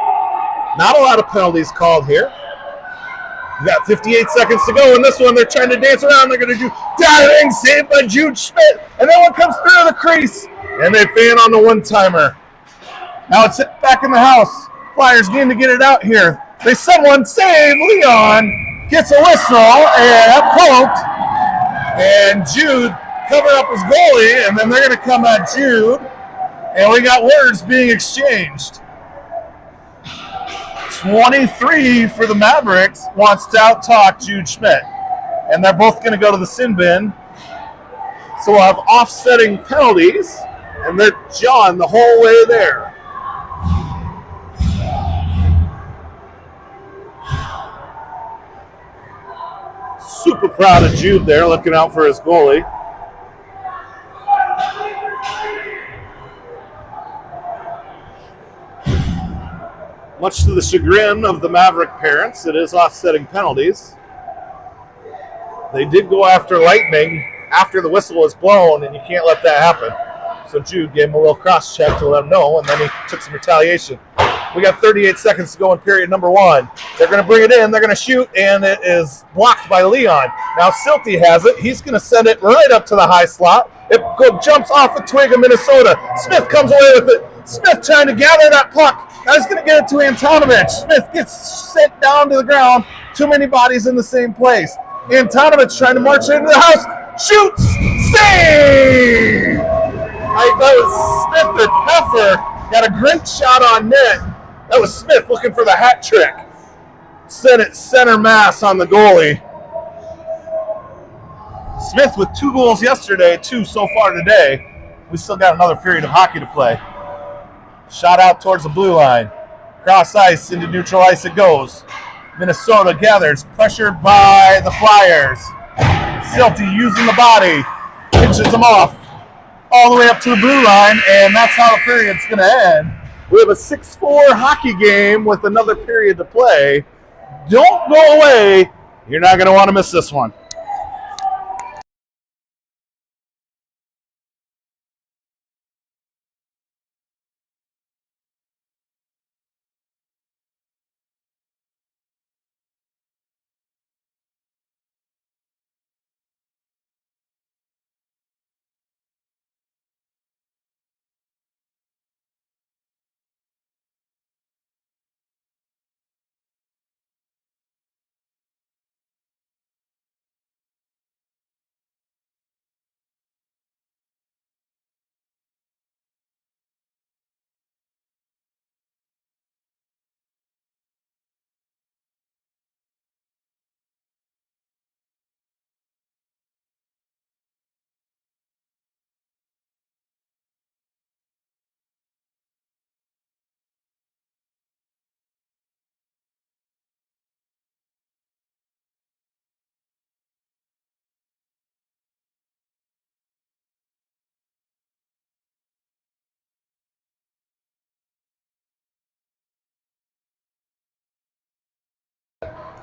Not a lot of penalties called here. We got 58 seconds to go in this one. They're trying to dance around. They're going to do diving, saved by Jude Schmidt. And then one comes through the crease. And they fan on the one-timer. Now it's back in the house. Flyers need to get it out here. They send one, save. Leon gets a whistle and poked. And Jude covered up his goalie. And then they're going to come at Jude. And we got words being exchanged. 23 for the Mavericks wants to out-talk Jude Schmidt. And they're both going to go to the sin bin. So we'll have offsetting penalties. And they're jawing the whole way there. Super proud of Jude there, looking out for his goalie. Much to the chagrin of the Maverick parents, it is offsetting penalties. They did go after Lightning after the whistle was blown, and you can't let that happen. So Jude gave him a little cross-check to let him know, and then he took some retaliation. We got 38 seconds to go in period number one. They're going to bring it in. They're going to shoot, and it is blocked by Leon. Now Silty has it. He's going to send it right up to the high slot. It jumps off the twig of Minnesota. Smith comes away with it. Smith trying to gather that puck. Now he's going to get it to Antonovich. Smith gets sent down to the ground. Too many bodies in the same place. Antonovich trying to march into the house. Shoots! Save! That was Smith or Peffer. Got a great shot on net. That was Smith looking for the hat trick. Sent it center mass on the goalie. Smith with 2 goals yesterday, 2 so far today. We still got another period of hockey to play. Shot out towards the blue line. Cross ice into neutral ice it goes. Minnesota gathers, pressured by the Flyers. Silty using the body. Pitches them off all the way up to the blue line, and that's how the period's going to end. We have a 6-4 hockey game with another period to play. Don't go away. You're not going to want to miss this one.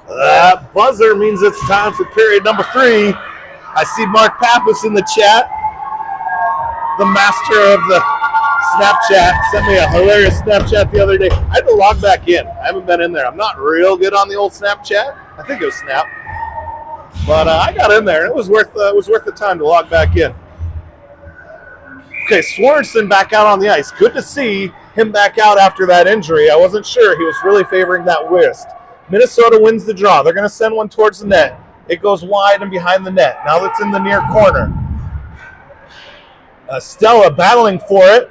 That buzzer means it's time for period number 3. I see Mark Pappas in the chat. The master of the Snapchat sent me a hilarious Snapchat the other day. I had to log back in. I haven't been in there. I'm not real good on the old Snapchat. I think it was Snap. But I got in there. It was worth the time to log back in. Okay, Swanson back out on the ice. Good to see him back out after that injury. I wasn't sure. He was really favoring that wrist. Minnesota wins the draw. They're going to send one towards the net. It goes wide and behind the net. Now it's in the near corner. Stella battling for it.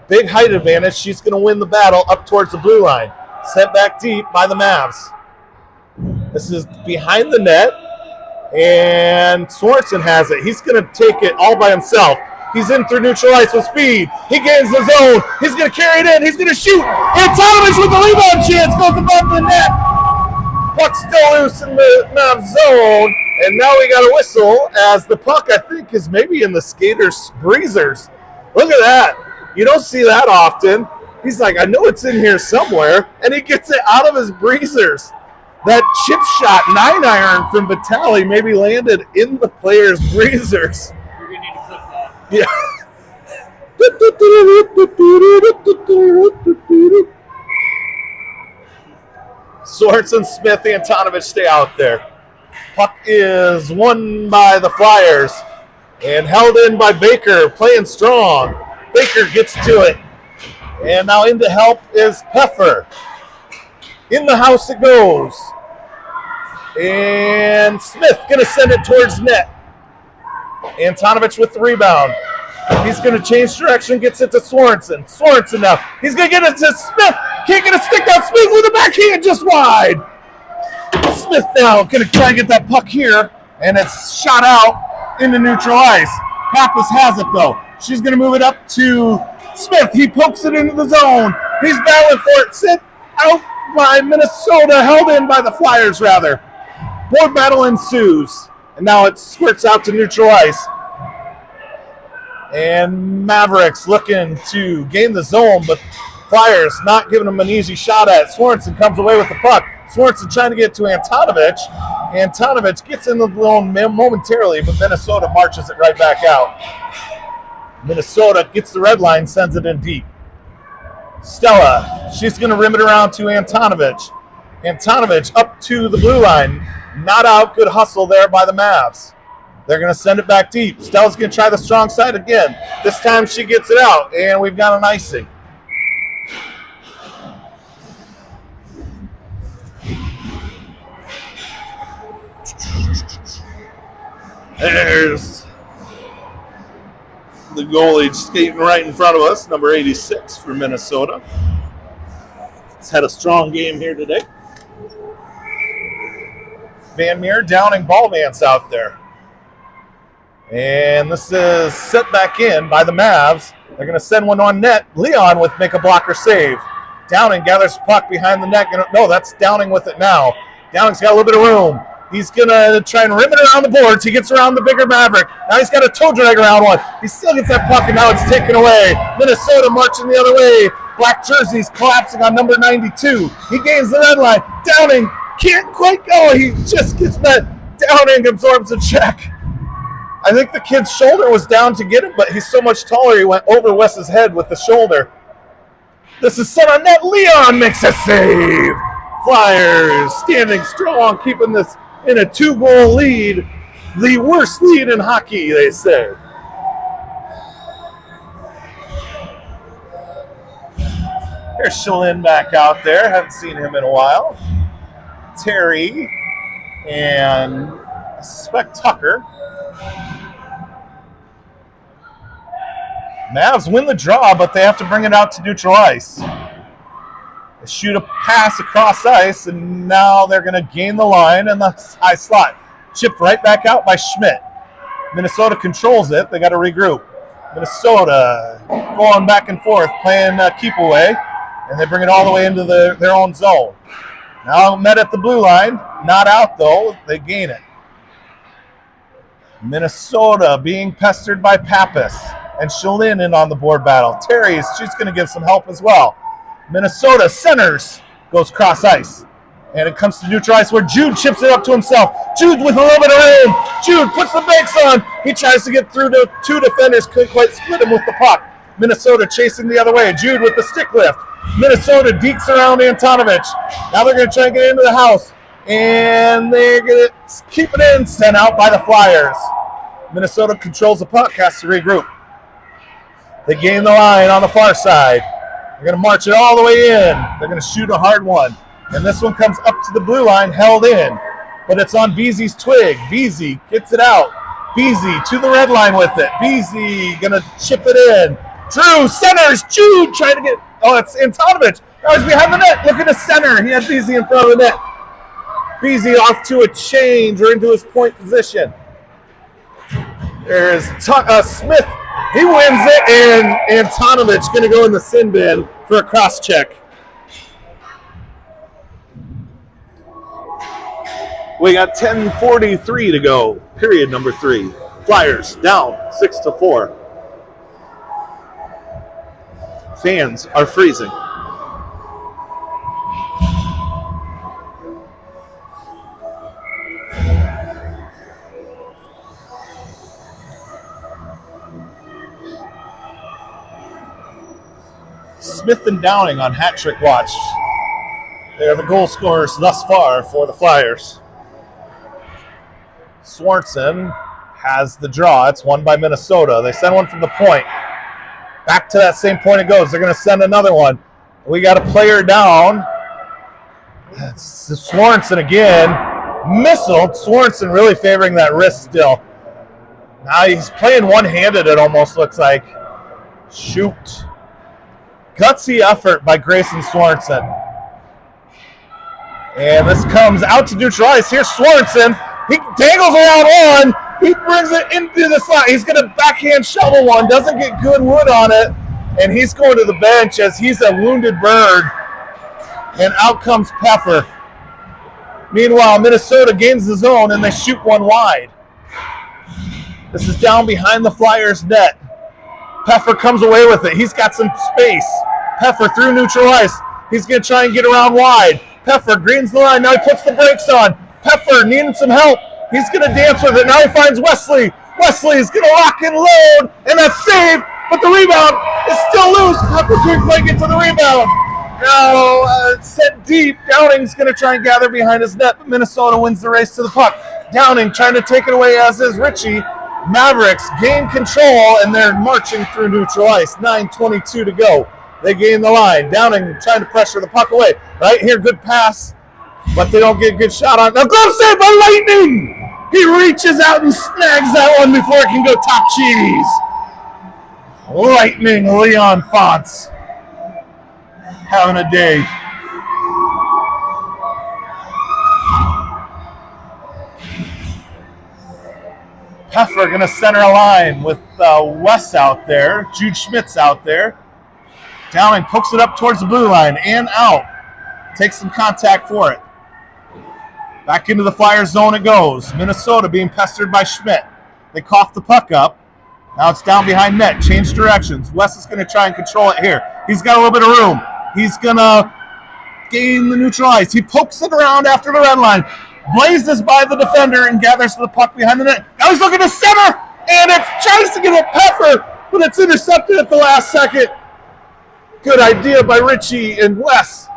Big height advantage. She's going to win the battle up towards the blue line. Sent back deep by the Mavs. This is behind the net. And Swanson has it. He's going to take it all by himself. He's in through neutral ice with speed. He gains the zone. He's going to carry it in. He's going to shoot. Antonovich with the rebound chance. Goes above the net. Puck still loose in the Mavs zone. And now we got a whistle as the puck, I think, is maybe in the skaters' breezers. Look at that. You don't see that often. He's like, I know it's in here somewhere. And he gets it out of his breezers. That chip shot 9-iron from Vitali maybe landed in the player's breezers. You're going to need to clip that. Yeah. Sorensen, Smith, Antonovich stay out there. Puck is won by the Flyers and held in by Baker, playing strong. Baker gets to it. And now in to help is Peffer. In the house it goes. And Smith going to send it towards net. Antonovich with the rebound. He's going to change direction, gets it to Sorensen. Sorensen now. He's going to get it to Smith. Can't get a stick down. Smith with a backhand just wide. Smith now going to try and get that puck here. And it's shot out into neutral ice. Pappas has it though. She's going to move it up to Smith. He pokes it into the zone. He's battling for it. Sent out by Minnesota. Held in by the Flyers rather. Board battle ensues. And now it squirts out to neutral ice. And Mavericks looking to gain the zone, but Flyers not giving them an easy shot at it. Sorensen comes away with the puck. Sorensen trying to get to Antonovich. Antonovich gets in the zone momentarily, but Minnesota marches it right back out. Minnesota gets the red line, sends it in deep. Stella, she's going to rim it around to Antonovich. Antonovich up to the blue line. Not out. Good hustle there by the Mavs. They're going to send it back deep. Stella's going to try the strong side again. This time she gets it out, and we've got an icing. There's the goalie skating right in front of us, number 86 for Minnesota. He's had a strong game here today. Van Meer Downing ball dance out there. And this is set back in by the Mavs. They're going to send one on net. Leon with make a blocker save. Downing gathers puck behind the net. No, that's Downing with it now. Downing's got a little bit of room. He's going to try and rim it around the boards. He gets around the bigger Maverick. Now he's got a toe drag around one. He still gets that puck, and now it's taken away. Minnesota marching the other way. Black jerseys collapsing on number 92. He gains the red line. Downing can't quite go. He just gets met. Downing absorbs a check. I think the kid's shoulder was down to get him, but he's so much taller, he went over Wes's head with the shoulder. This is set on net. Leon makes a save. Flyers standing strong, keeping this in a 2-goal lead. The worst lead in hockey, they say. Here's Shalin back out there. Haven't seen him in a while. Terry and I suspect Tucker. Mavs win the draw, but they have to bring it out to neutral ice. They shoot a pass across ice, and now they're going to gain the line in the high slot. Chipped right back out by Schmidt. Minnesota controls it. They got to regroup. Minnesota going back and forth, playing keep away, and they bring it all the way into their own zone. Now met at the blue line. Not out, though. They gain it. Minnesota being pestered by Pappas. And Shalin in on the board battle. Terry's, she's going to give some help as well. Minnesota centers, goes cross ice. And it comes to neutral ice where Jude chips it up to himself. Jude with a little bit of room. Jude puts the brakes on. He tries to get through to two defenders. Couldn't quite split him with the puck. Minnesota chasing the other way. Jude with the stick lift. Minnesota dekes around Antonovich. Now they're going to try and get into the house. And they're going to keep it in. Sent out by the Flyers. Minnesota controls the puck. Has to regroup. They gain the line on the far side. They're going to march it all the way in. They're going to shoot a hard one. And this one comes up to the blue line, held in. But it's on Beezy's twig. Beezy gets it out. Beezy to the red line with it. Beezy going to chip it in. Drew centers. Jude trying to get... Oh, it's Antonovich. Now he's behind the net. Look at the center. He had Beezy in front of the net. Beezy off to a change or into his point position. There's Smith. He wins it, and Antonovich going to go in the sin bin for a cross check. We got 10:43 to go. Period number 3. Flyers down 6-4. Fans are freezing. Smith and Downing on hat trick watch. They are the goal scorers thus far for the Flyers. Swanson has the draw. It's won by Minnesota. They send one from the point. Back to that same point it goes. They're going to send another one. We got a player down. It's Swanson again. Missiled. Swanson really favoring that wrist still. Now he's playing one-handed, it almost looks like. Shoot. Gutsy effort by Grayson Swanson. And this comes out to neutral ice. Here's Swanson. He dangles around one. He brings it into the slot. He's going to backhand shovel one. Doesn't get good wood on it. And he's going to the bench as he's a wounded bird. And out comes Peffer. Meanwhile, Minnesota gains the zone and they shoot one wide. This is down behind the Flyers' net. Peffer comes away with it. He's got some space. Peffer through neutral ice. He's going to try and get around wide. Peffer greens the line. Now he puts the brakes on. Peffer needing some help. He's going to dance with it. Now he finds Wesley. Wesley is going to lock and load. And that's saved. But the rebound is still loose. Peffer couldn't quite get to the rebound. Now set deep. Downing's going to try and gather behind his net. But Minnesota wins the race to the puck. Downing trying to take it away, as is Ritchie. Mavericks gain control, and they're marching through neutral ice. 9:22 to go. They gain the line. Downing trying to pressure the puck away. Right here, good pass, but they don't get a good shot on. Now, glove save by Lightning! He reaches out and snags that one before it can go top cheese. Lightning, Leon Fonts. Having a day. Peffer going to center a line with Wes out there. Jude Schmidt's out there. Downing pokes it up towards the blue line and out. Takes some contact for it. Back into the Flyers zone it goes. Minnesota being pestered by Schmidt. They cough the puck up. Now it's down behind net. Change directions. Wes is going to try and control it here. He's got a little bit of room. He's going to gain the neutral ice. He pokes it around after the red line. Blazes by the defender and gathers the puck behind the net. Now he's looking to center, and it tries to get a Peffer, but it's intercepted at the last second. Good idea by Ritchie and Wes.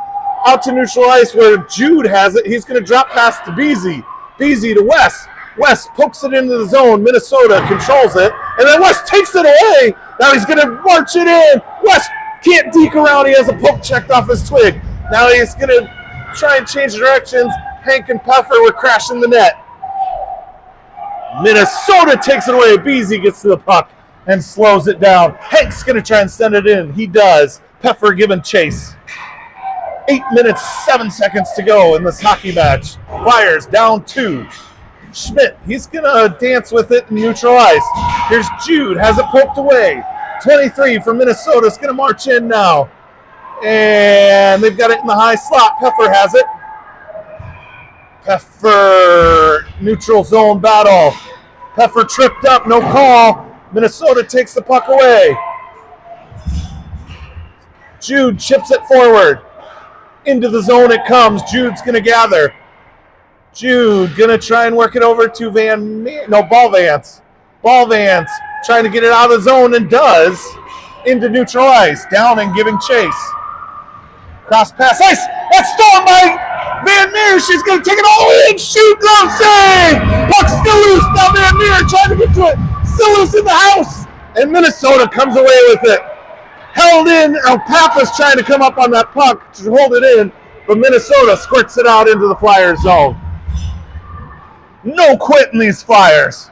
Out to neutral ice where Jude has it. He's going to drop pass to Beasy. Beasy to Wes. Wes pokes it into the zone. Minnesota controls it, and then Wes takes it away. Now he's going to march it in. Wes can't deke around. He has a poke checked off his twig. Now he's going to try and change directions. Hank and Peffer were crashing the net. Minnesota takes it away. Beasy gets to the puck and slows it down. Hank's going to try and send it in. He does. Peffer giving chase. 8 minutes, 7 seconds to go in this hockey match. Flyers down 2. Schmidt, he's going to dance with it and neutralize. Here's Jude, has it poked away. 23 for Minnesota. It's going to march in now. And they've got it in the high slot. Peffer has it. Peffer, neutral zone battle. Peffer tripped up, no call. Minnesota takes the puck away. Jude chips it forward. Into the zone it comes. Jude's going to gather. Jude going to try and work it over to Ballvance. Ballvance trying to get it out of the zone and does. Into neutral ice. Downing giving chase. Cross pass. Ice. That's stolen by Van Meer. She's going to take it all the way and shoot. Glove save. Puck still loose. Now Van Meer trying to get to it. Still loose in the house. And Minnesota comes away with it. Held in. Papa's trying to come up on that puck to hold it in. But Minnesota squirts it out into the Flyers zone. No quitting these Flyers.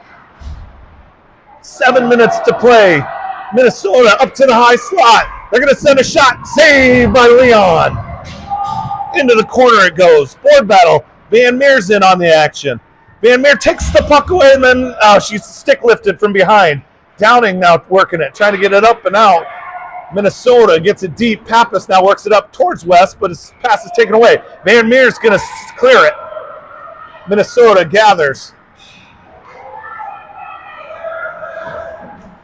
7 minutes to play. Minnesota up to the high slot. They're going to send a shot. Saved by Leon. Into the corner it goes. Board battle. Van Meer's in on the action. Van Meer takes the puck away and then she's stick lifted from behind. Downing now working it. Trying to get it up and out. Minnesota gets it deep. Pappas now works it up towards West, but his pass is taken away. Van Meer's going to clear it. Minnesota gathers.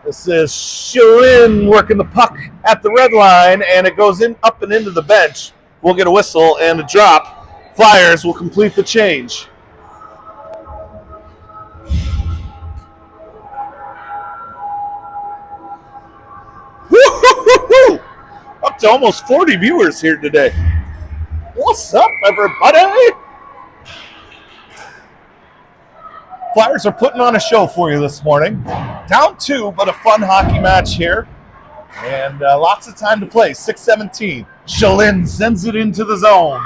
This is Schilin working the puck at the red line, and it goes in up and into the bench. We'll get a whistle and a drop. Flyers will complete the change. Woo-hoo-hoo-hoo! Up to almost 40 viewers here today. What's up, everybody? Flyers are putting on a show for you this morning. Down 2, but a fun hockey match here. And lots of time to play. 6:17. Schilin sends it into the zone.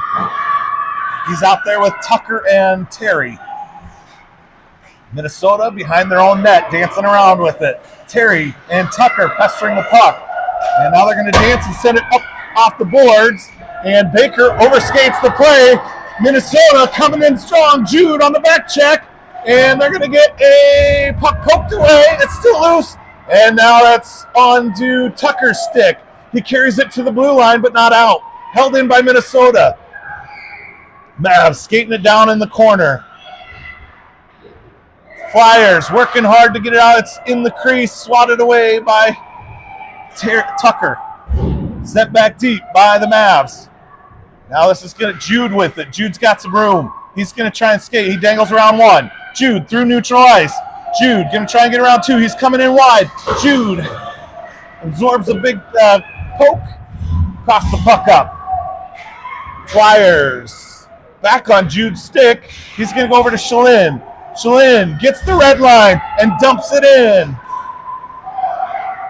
He's out there with Tucker and Terry. Minnesota behind their own net, dancing around with it. Terry and Tucker pestering the puck. And now they're going to dance and send it up off the boards. And Baker overskates the play. Minnesota coming in strong. Jude on the back check. And they're going to get a puck poked away. It's still loose. And now that's on to Tucker's stick. He carries it to the blue line, but not out. Held in by Minnesota. Mavs skating it down in the corner. Flyers working hard to get it out. It's in the crease, swatted away by Tucker. Sent back deep by the Mavs. Now this is going to Jude with it. Jude's got some room. He's going to try and skate. He dangles around 1. Jude through neutral ice. Jude going to try and get around 2. He's coming in wide. Jude absorbs a big poke. Coughs the puck up. Flyers back on Jude's stick. He's going to go over to Schilin. Schilin gets the red line and dumps it in.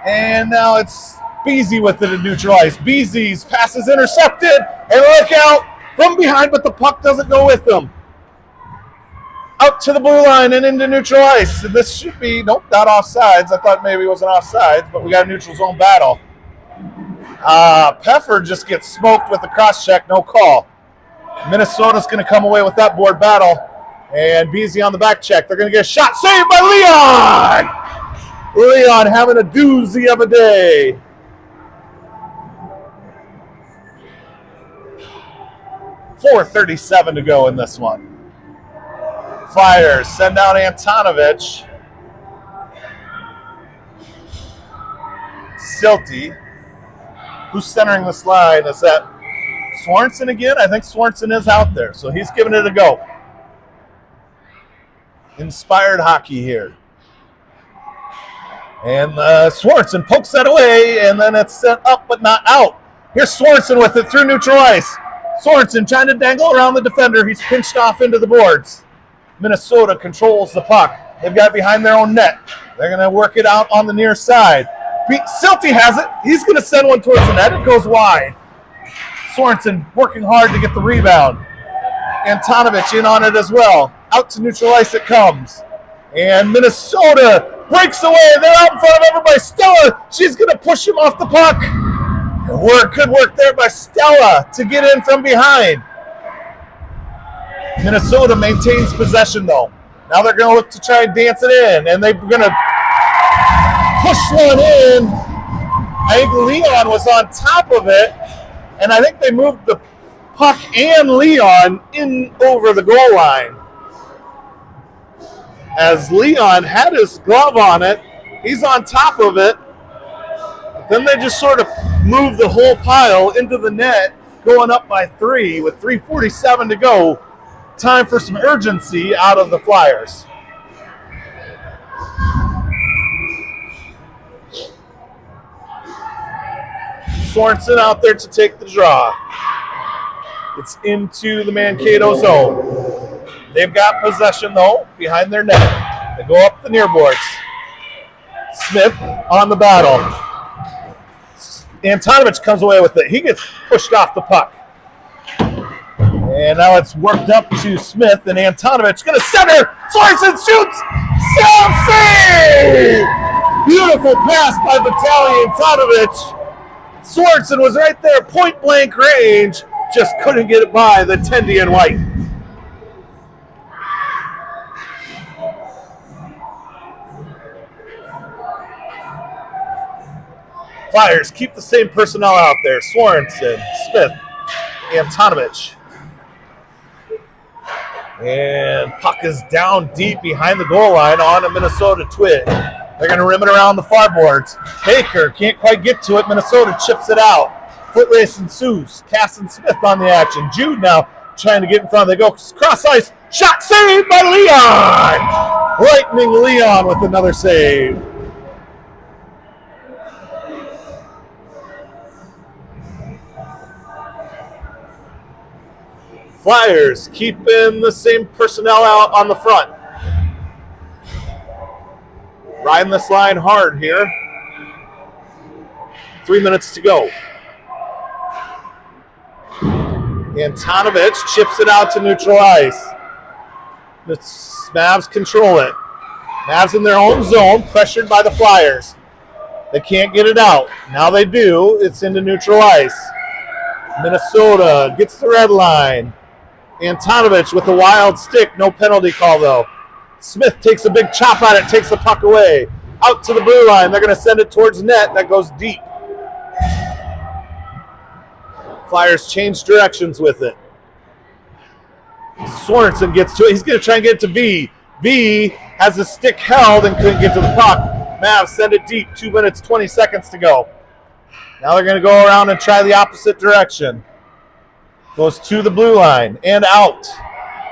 And now it's Beasy with it in neutral ice. Beasy's pass is intercepted. And look out from behind, but the puck doesn't go with them. Out to the blue line and into neutral ice. And this should be, nope, not offsides. I thought maybe it was an offsides, but we got a neutral zone battle. Peffer just gets smoked with the cross check, no call. Minnesota's going to come away with that board battle. And Beasy on the back check. They're going to get a shot saved by Leon. Leon having a doozy of a day. .437 to go in this one. Flyers send out Antonovich. Silty. Who's centering this line? Is that Swanson again? I think Swanson is out there, so he's giving it a go. Inspired hockey here. And Swanson pokes that away, and then it's sent up but not out. Here's Swanson with it through neutral ice. Sorensen trying to dangle around the defender. He's pinched off into the boards. Minnesota controls the puck. They've got it behind their own net. They're going to work it out on the near side. Silty has it. He's going to send one towards the net. It goes wide. Sorensen working hard to get the rebound. Antonovich in on it as well. Out to neutral ice it comes. And Minnesota breaks away. They're out in front of everybody. Stella, she's going to push him off the puck. Good work there by Stella to get in from behind. Minnesota maintains possession, though. Now they're going to look to try and dance it in, and they're going to push one in. I think Leon was on top of it, and I think they moved the puck and Leon in over the goal line. As Leon had his glove on it, he's on top of it. Then they just sort of move the whole pile into the net, going up by 3 with 3:47 to go. Time for some urgency out of the Flyers. Sorensen out there to take the draw. It's into the Mankato zone. They've got possession, though, behind their net. They go up the near boards. Smith on the battle. Antonovich comes away with it. He gets pushed off the puck. And now it's worked up to Smith, and Antonovich going to center. Sorensen shoots. Save! Beautiful pass by Vitaly Antonovich. Sorensen was right there, point blank range. Just couldn't get it by the Tendy and White. Flyers keep the same personnel out there. Sorensen, Smith, Antonovich. And puck is down deep behind the goal line on a Minnesota Twig. They're going to rim it around the far boards. Baker can't quite get to it. Minnesota chips it out. Foot race ensues. Casson Smith on the action. Jude now trying to get in front. They go cross ice. Shot saved by Leon. Lightning Leon with another save. Flyers keeping the same personnel out on the front. Riding this line hard here. 3 minutes to go. Antonovich chips it out to neutral ice. The Mavs control it. Mavs in their own zone, pressured by the Flyers. They can't get it out. Now they do. It's into neutral ice. Minnesota gets the red line. Antonovich with a wild stick. No penalty call, though. Smith takes a big chop on it, takes the puck away. Out to the blue line. They're going to send it towards net. That goes deep. Flyers change directions with it. Sorensen gets to it. He's going to try and get it to V. V has the stick held and couldn't get to the puck. Mavs send it deep. 2 minutes, 20 seconds to go. Now they're going to go around and try the opposite direction. Goes to the blue line and out.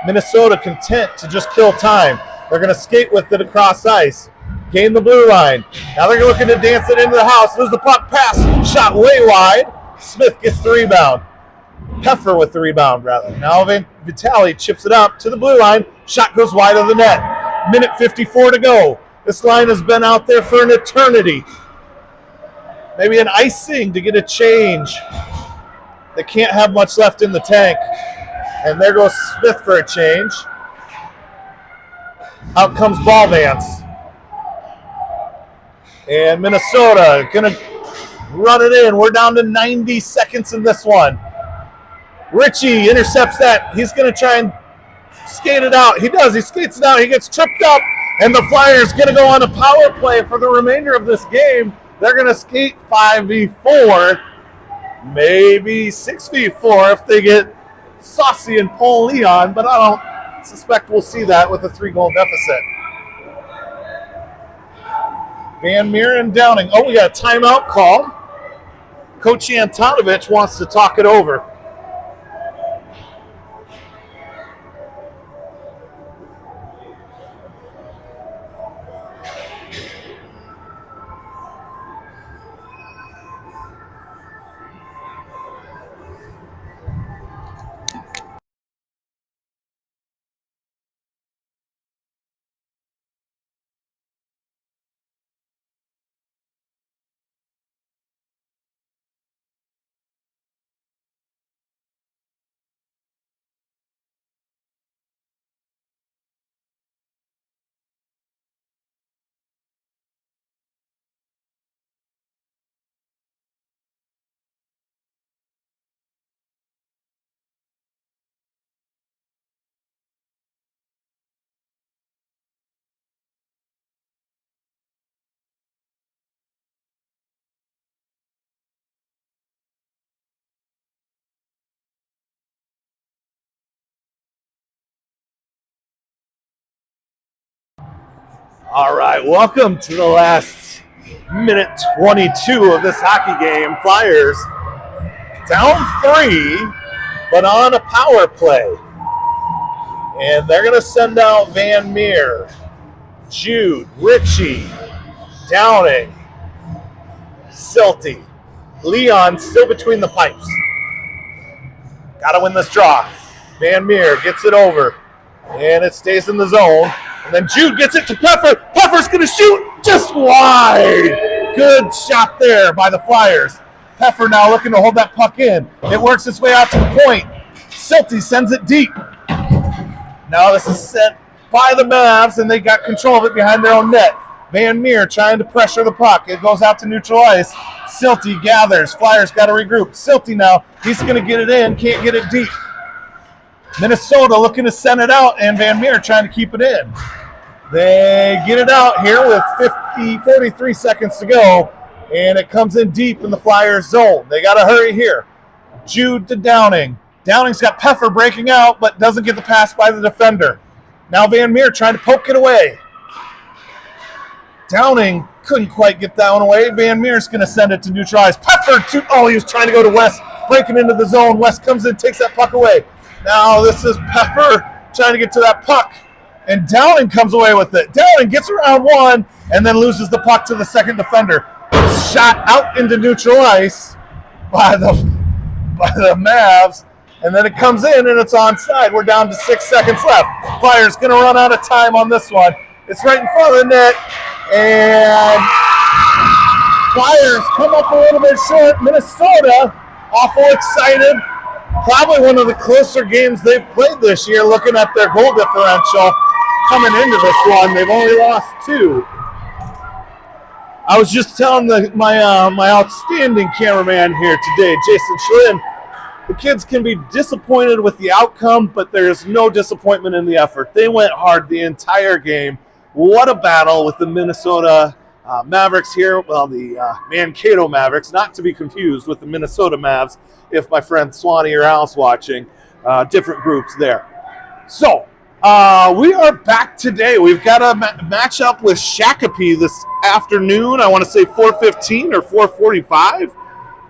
Minnesota content to just kill time. They're going to skate with it across ice. Gain the blue line. Now they're looking to dance it into the house. Lose the puck. Pass. Shot way wide. Smith gets the rebound. Peffer with the rebound, rather. Now Vitale chips it up to the blue line. Shot goes wide of the net. Minute 54 to go. This line has been out there for an eternity. Maybe an icing to get a change. They can't have much left in the tank. And there goes Smith for a change. Out comes Ballvance. And Minnesota going to run it in. We're down to 90 seconds in this one. Richie intercepts that. He's going to try and skate it out. He does. He skates it out. He gets tripped up. And the Flyers going to go on a power play for the remainder of this game. They're going to skate 5v4. Maybe 6v4 if they get saucy and pull Leon. But I don't suspect we'll see that with a 3-goal deficit. Van Meer and Downing. Oh, we got a timeout call. Coach Antonovich wants to talk it over. All right, welcome to the last minute 22 of this hockey game. Flyers down 3, but on a power play. And they're going to send out Van Meer, Jude, Richie, Downing, Silty. Leon still between the pipes. Got to win this draw. Van Meer gets it over, and it stays in the zone. And then Jude gets it to Peffer. Peffer's going to shoot just wide. Good shot there by the Flyers. Peffer now looking to hold that puck in. It works its way out to the point. Silty sends it deep. Now this is sent by the Mavs, and they got control of it behind their own net. Van Meer trying to pressure the puck. It goes out to neutral ice. Silty gathers. Flyers got to regroup. Silty now, he's going to get it in. Can't get it deep. Minnesota looking to send it out, and Van Meer trying to keep it in. They get it out here with 43 seconds to go, and it comes in deep in the Flyers zone. They got to hurry here. Jude to Downing. Downing's got Pfeffer breaking out, but doesn't get the pass by the defender. Now Van Meer trying to poke it away. Downing couldn't quite get that one away. Van Meer's going to send it to neutralize. Pfeffer, he was trying to go to West, breaking into the zone. West comes in, takes that puck away. Now this is Pfeffer trying to get to that puck, and Downing comes away with it. Downing gets around one and then loses the puck to the second defender. Shot out into neutral ice by the Mavs, and then it comes in and it's onside. We're down to 6 seconds left. Flyers going to run out of time on this one. It's right in front of the net, and Flyers come up a little bit short. Minnesota, awful excited. Probably one of the closer games they've played this year, looking at their goal differential coming into this one. They've only lost 2. I was just telling my outstanding cameraman here today, Jason Schlinn, the kids can be disappointed with the outcome, but there's no disappointment in the effort. They went hard the entire game. What a battle with the Minnesota Mavericks here. Well, the Mankato Mavericks, not to be confused with the Minnesota Mavs, if my friend Swanee or Al's watching. Different groups there. So, we are back today. We've got a match up with Shakopee this afternoon. I want to say 4:15 or 4:45.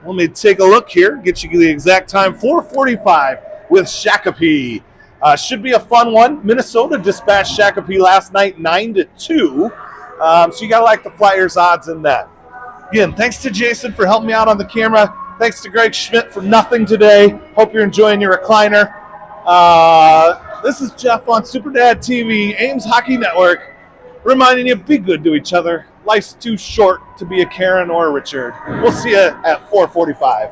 Let me take a look here, get you the exact time. 4:45 with Shakopee. Should be a fun one. Minnesota dispatched Shakopee last night 9-2. So you got to like the Flyers odds in that. Again, thanks to Jason for helping me out on the camera. Thanks to Greg Schmidt for nothing today. Hope you're enjoying your recliner. This is Jeff on SuperDad TV, Ames Hockey Network, reminding you, be good to each other. Life's too short to be a Karen or a Richard. We'll see you at 4:45.